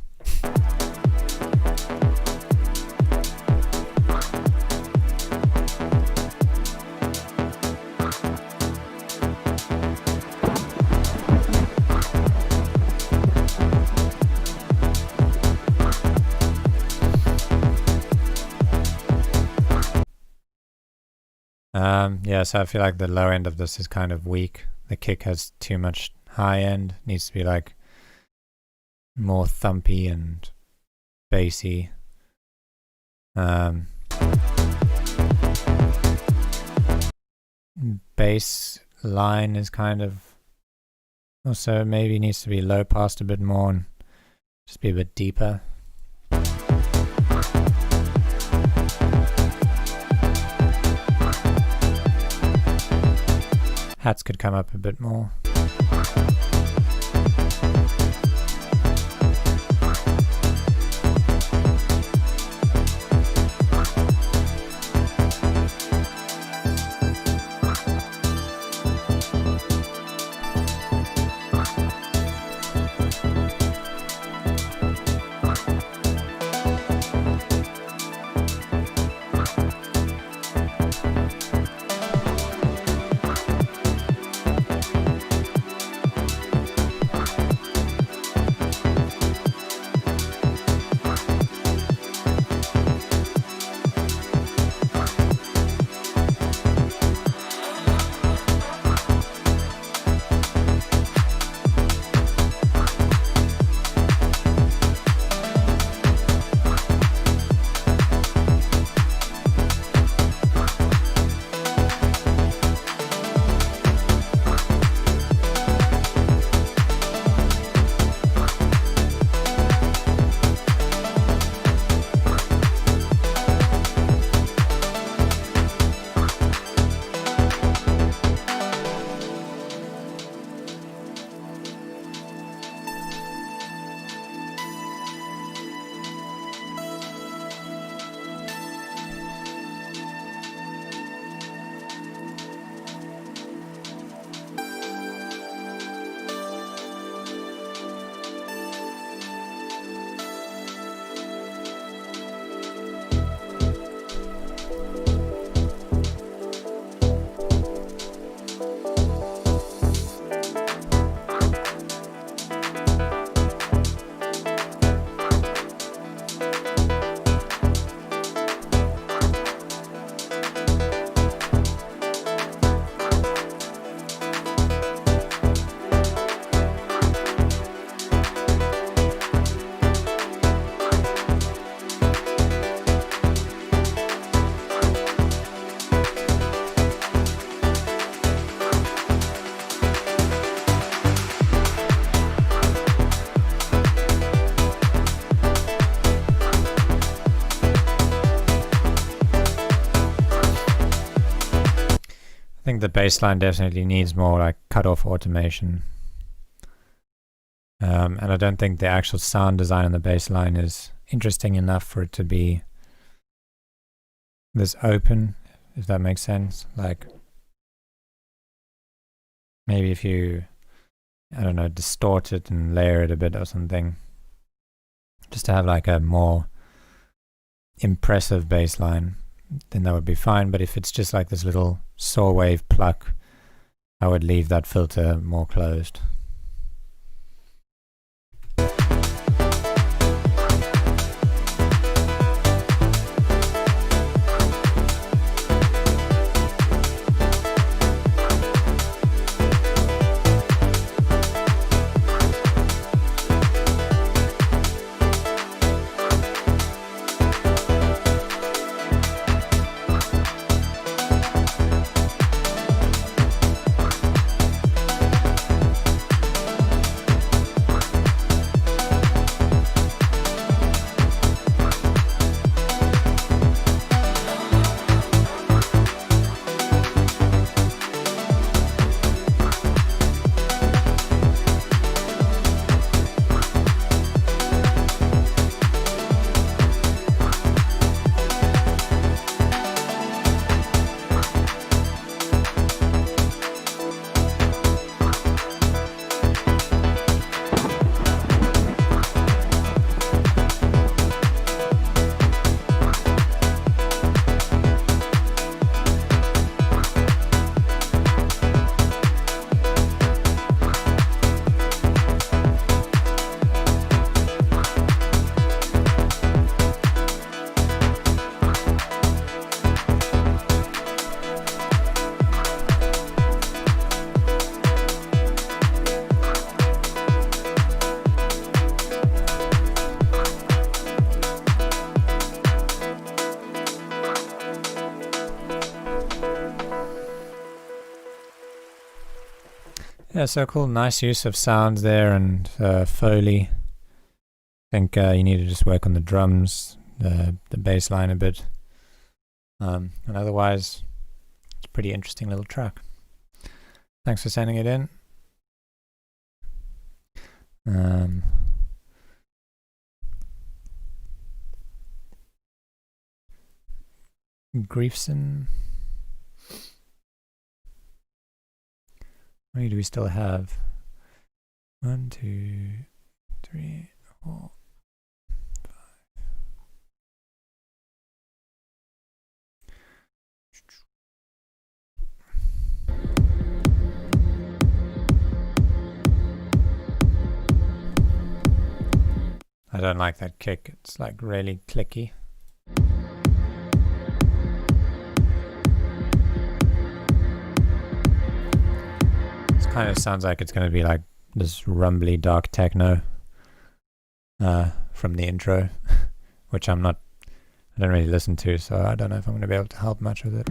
Yeah, so I feel like the low end of this is kind of weak. The kick has too much high end. Needs to be like more thumpy and bassy. Bass line is kind of also maybe needs to be low passed a bit more and just be a bit deeper. Hats could come up a bit more. I think the bass line definitely needs more like cut-off automation. And I don't think the actual sound design on the bass line is interesting enough for it to be this open, if that makes sense. Like, maybe if you, I don't know, distort it and layer it a bit or something, just to have like a more impressive bass line, then that would be fine. But if it's just like this little saw wave pluck, I would leave that filter more closed. Yeah, so cool. Nice use of sounds there and Foley. I think you need to just work on the drums, the bass line a bit. And otherwise, it's a pretty interesting little track. Thanks for sending it in. Griefson. How many do we still have? 1, 2, 3, 4, 5. I don't like that kick. It's like really clicky. Kind of sounds like it's going to be like this rumbly dark techno from the intro, which I don't really listen to, so I don't know if I'm going to be able to help much with it.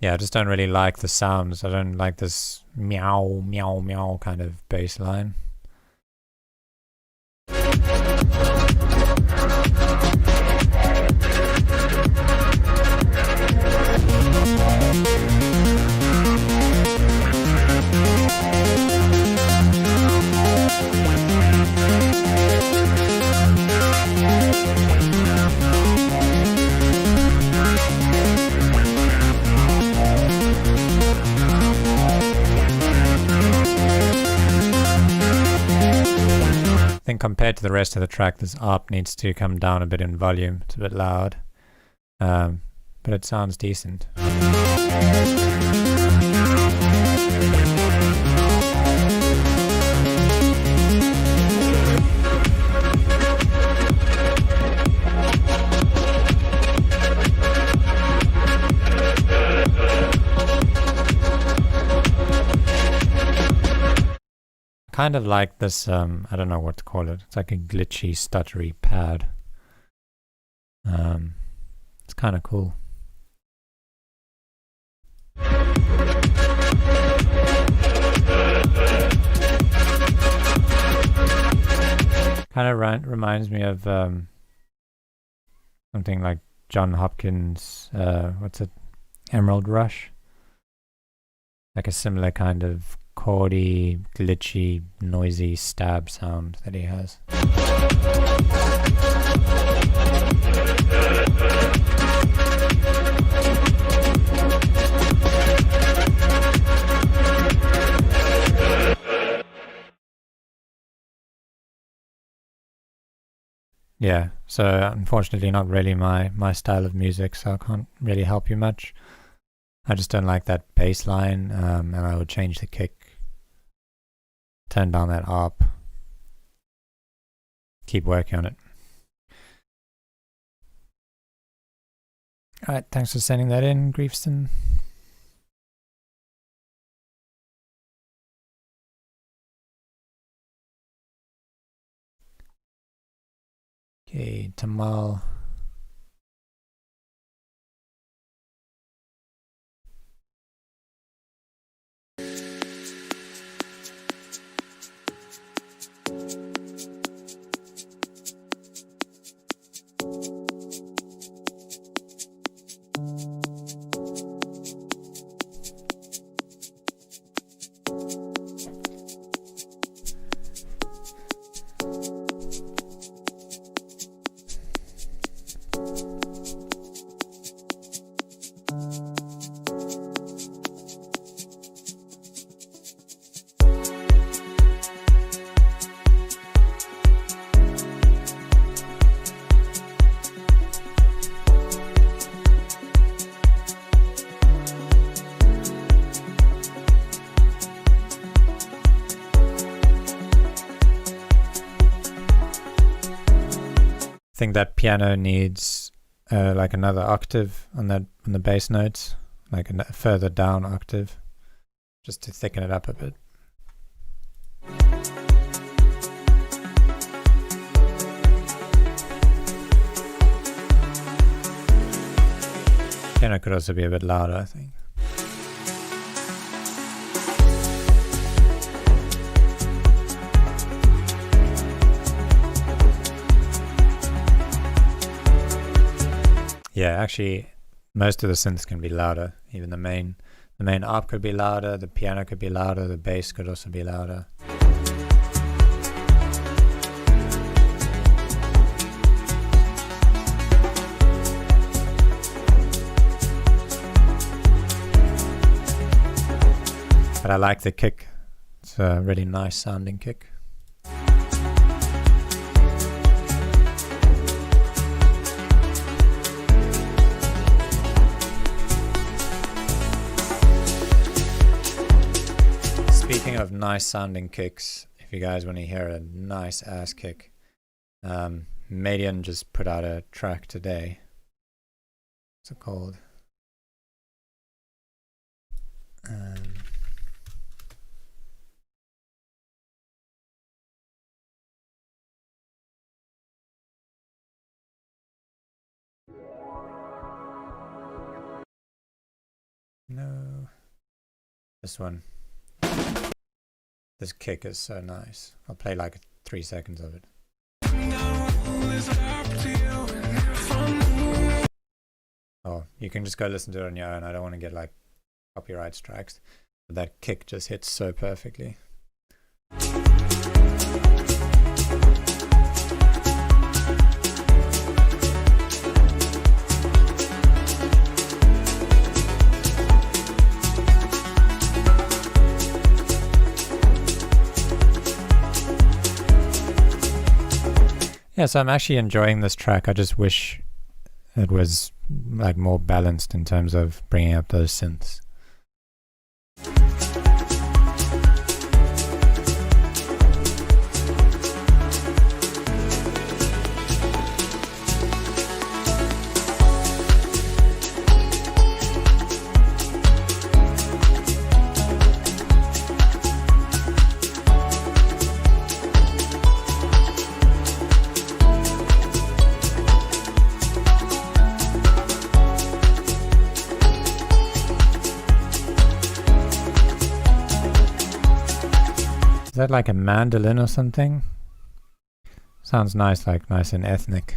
Yeah, I just don't really like the sounds. I don't like this meow, meow, meow kind of bass line. compared to the rest of the track, this ARP needs to come down a bit in volume. It's a bit loud, but it sounds decent. Kind of like this, I don't know what to call it. It's like a glitchy, stuttery pad. It's kind of cool. Kind of reminds me of something like John Hopkins, what's it? Emerald Rush. Like a similar kind of chordy, glitchy, noisy stab sound that he has. Yeah, so unfortunately not really my style of music, so I can't really help you much. I just don't like that bass line, and I would change the kick. Turn down that ARP. Keep working on it. Alright, thanks for sending that in, Griefston. Okay, Tamal. I think that piano needs like another octave on the bass notes, like a further down octave, just to thicken it up a bit. Piano could also be a bit louder, I think. Yeah, actually, most of the synths can be louder. Even the main ARP could be louder, the piano could be louder, the bass could also be louder. But I like the kick. It's a really nice sounding kick. Speaking of nice sounding kicks, if you guys want to hear a nice ass kick, Median just put out a track today. What's it called? No, this one. This kick is so nice. I'll play like 3 seconds of it. Oh, you can just go listen to it on your own. I don't want to get like copyright strikes. But that kick just hits so perfectly. Yeah, so I'm actually enjoying this track. I just wish it was like more balanced in terms of bringing up those synths. Is that like a mandolin or something? Sounds nice, like nice and ethnic.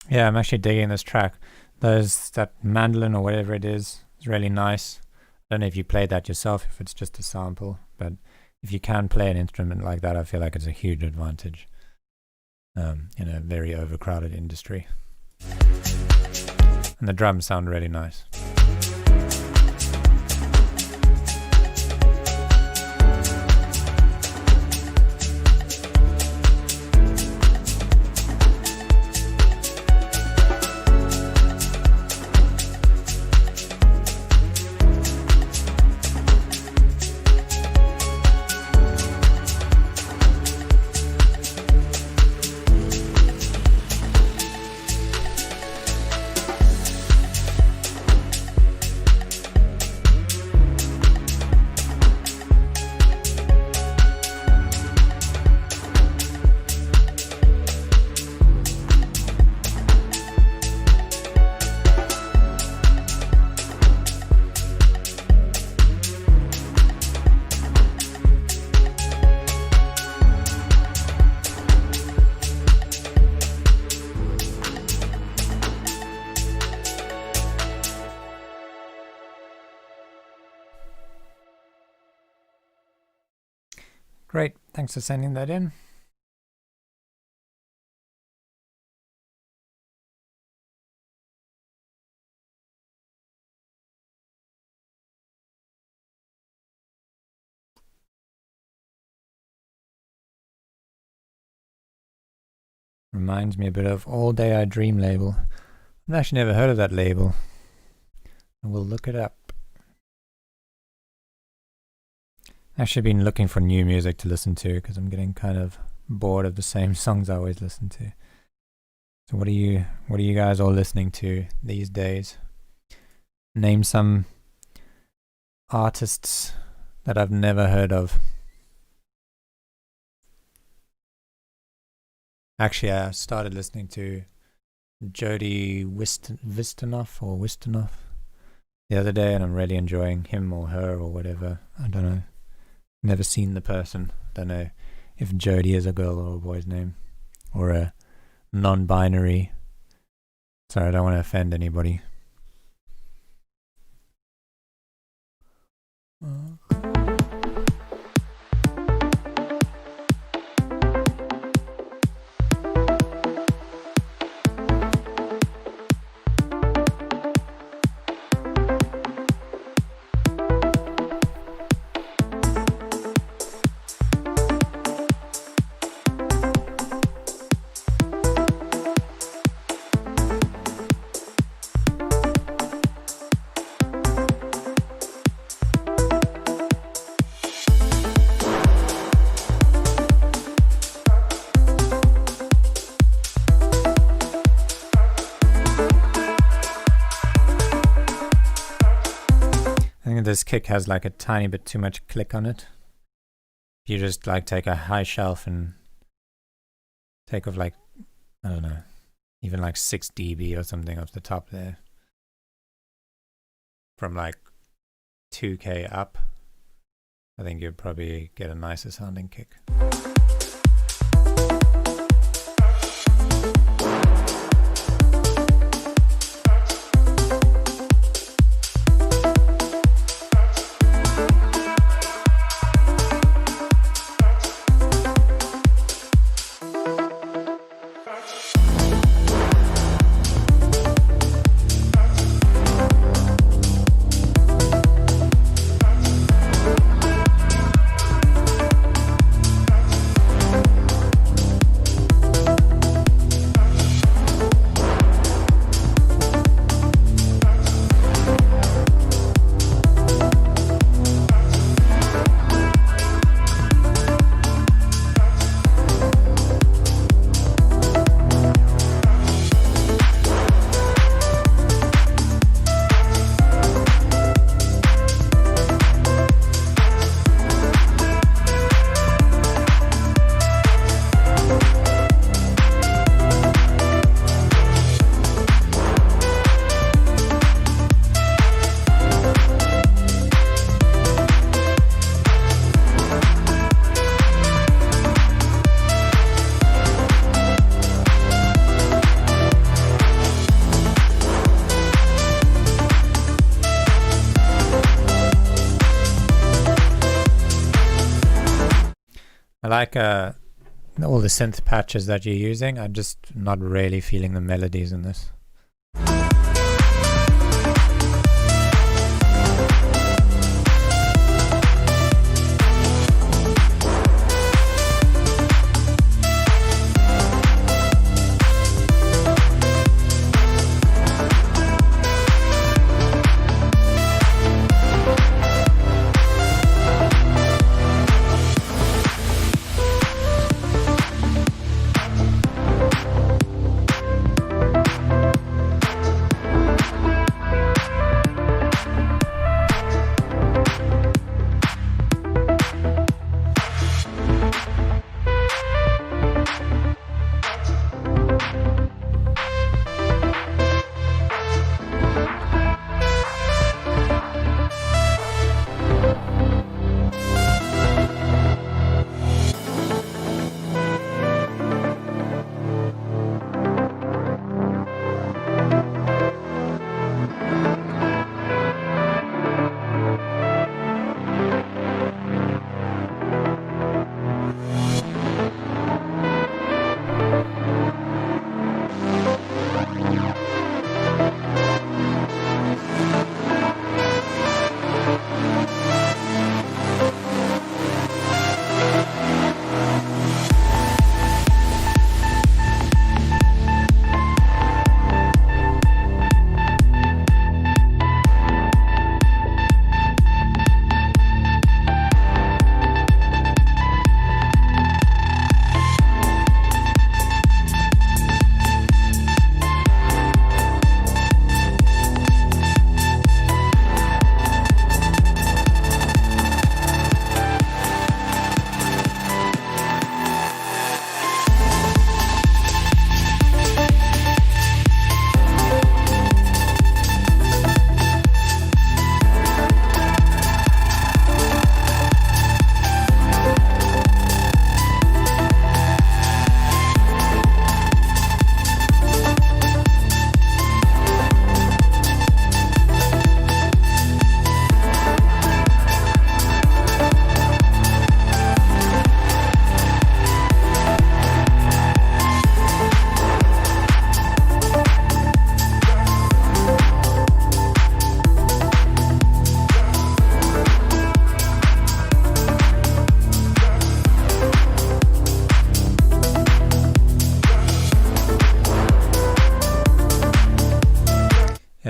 Yeah, I'm actually digging this track. That mandolin or whatever it is really nice. I don't know if you played that yourself, if it's just a sample, but if you can play an instrument like that, I feel like it's a huge advantage in a very overcrowded industry. And the drums sound really nice. Great, thanks for sending that in. Reminds me a bit of All Day I Dream label. I've actually never heard of that label. I will look it up. Actually been looking for new music to listen to because I'm getting kind of bored of the same songs I always listen to. So what are you guys all listening to these days? Name some artists that I've never heard of. Actually, I started listening to Jody Wisternoff the other day, and I'm really enjoying him or her or whatever. I don't know. Never seen the person. Don't know if Jody is a girl or a boy's name, or a non-binary. Sorry, I don't want to offend anybody. This kick has like a tiny bit too much click on it. You just like take a high shelf and take off like, I don't know, even like 6 dB or something off the top there. From like 2K up, I think you'd probably get a nicer sounding kick. I like all the synth patches that you're using. I'm just not really feeling the melodies in this.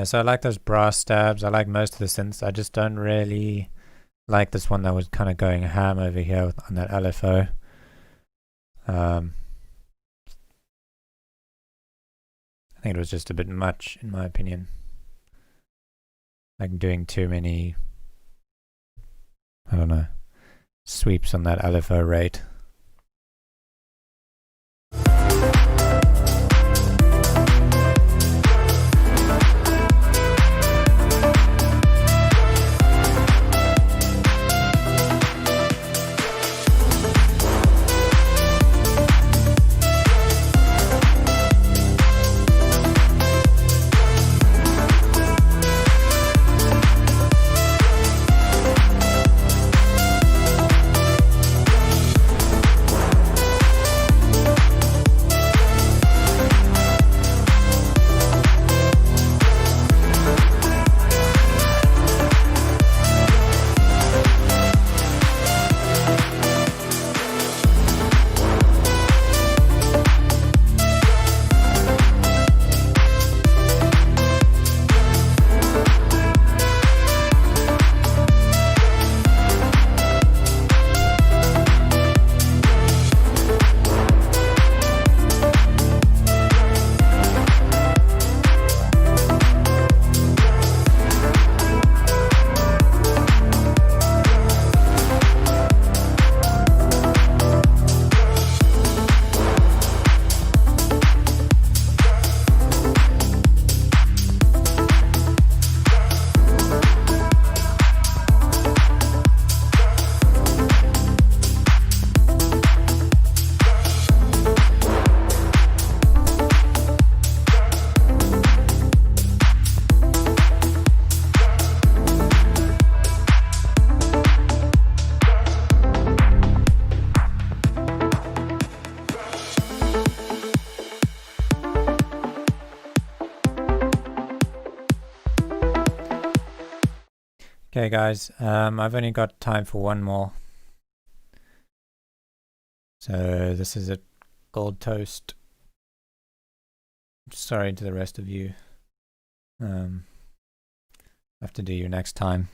Yeah, so I like those brass stabs. I like most of the synths. I just don't really like this one that was kind of going ham over here on that LFO. I think it was just a bit much, in my opinion. Like doing too many, I don't know, sweeps on that LFO rate. Okay guys, I've only got time for one more. So this is a Gold Toast. Sorry to the rest of you. I have to do you next time.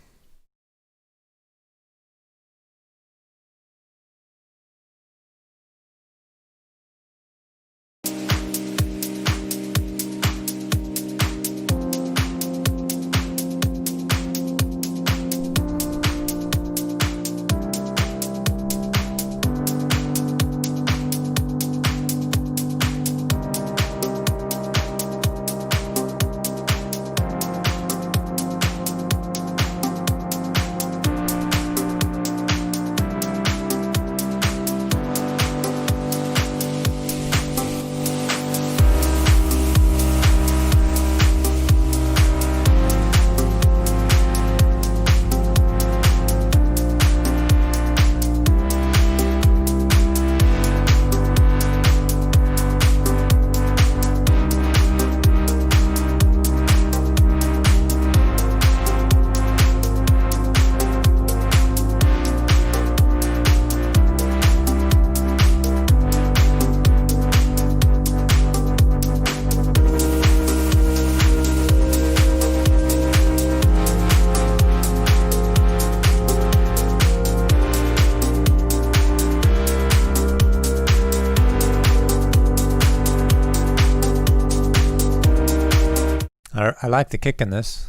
I like the kick in this.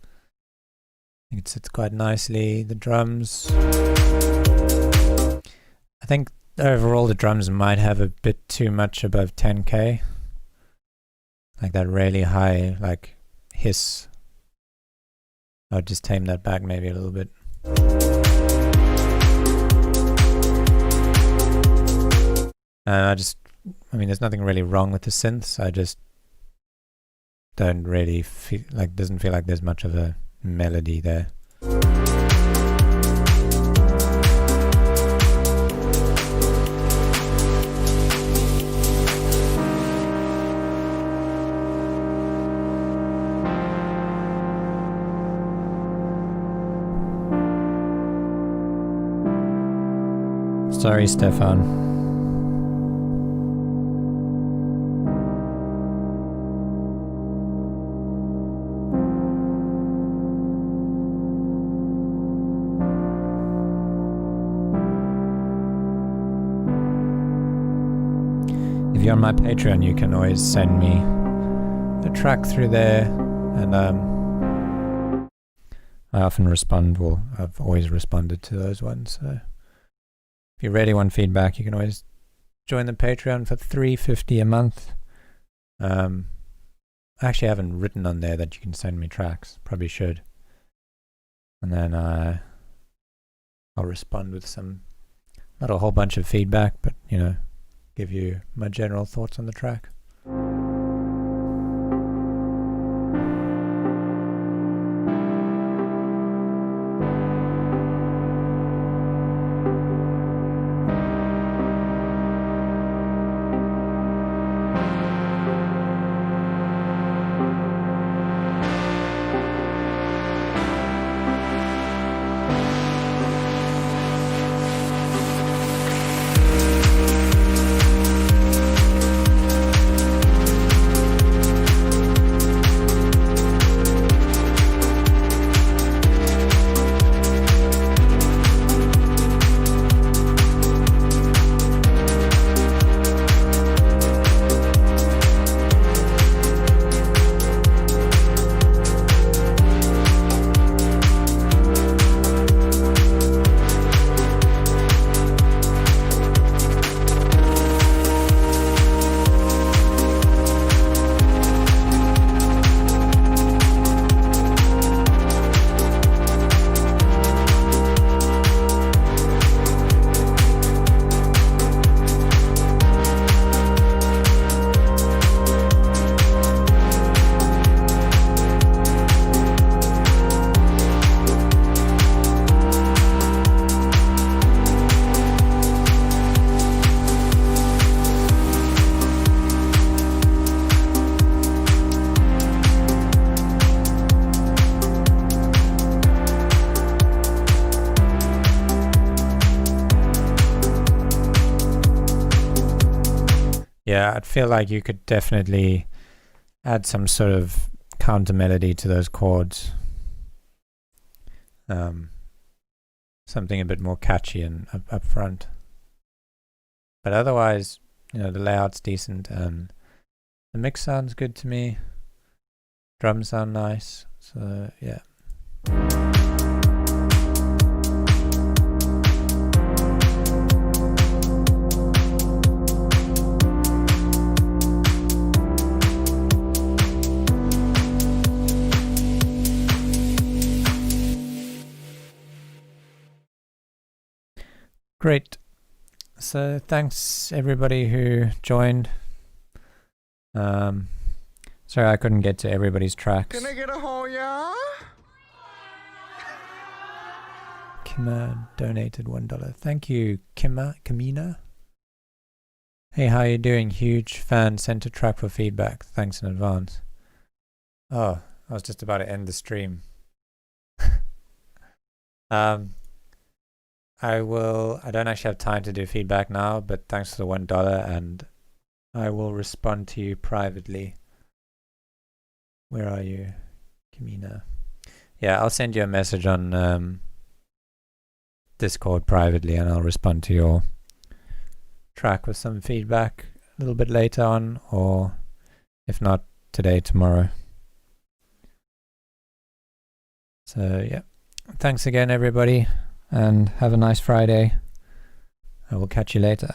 I think it sits quite nicely. The drums, I think overall the drums might have a bit too much above 10k. Like that really high like hiss. I'll just tame that back maybe a little bit. I mean there's nothing really wrong with the synths. I just don't really feel like, doesn't feel like there's much of a melody there. Sorry, Stefan. you're on my Patreon, you can always send me a track through there, and I often respond. Well, I've always responded to those ones. So if you really want feedback, you can always join the Patreon for $3.50 a month. I actually haven't written on there that you can send me tracks. Probably should. And then I'll respond with not a whole bunch of feedback, but give you my general thoughts on the track. Yeah, I'd feel like you could definitely add some sort of counter melody to those chords. Something a bit more catchy and up front. But otherwise, the layout's decent and the mix sounds good to me. Drums sound nice. So yeah. Great. So thanks everybody who joined. Sorry I couldn't get to everybody's tracks. Can I get a Hoya? Kimmer donated $1. Thank you, Kamina. Hey, how you doing? Huge fan. Sent a track for feedback. Thanks in advance. Oh, I was just about to end the stream. I don't actually have time to do feedback now, but thanks for the $1 and I will respond to you privately. Where are you, Kamina? Yeah, I'll send you a message on Discord privately and I'll respond to your track with some feedback a little bit later on, or if not today, tomorrow. So yeah, thanks again everybody and have a nice Friday. I will catch you later.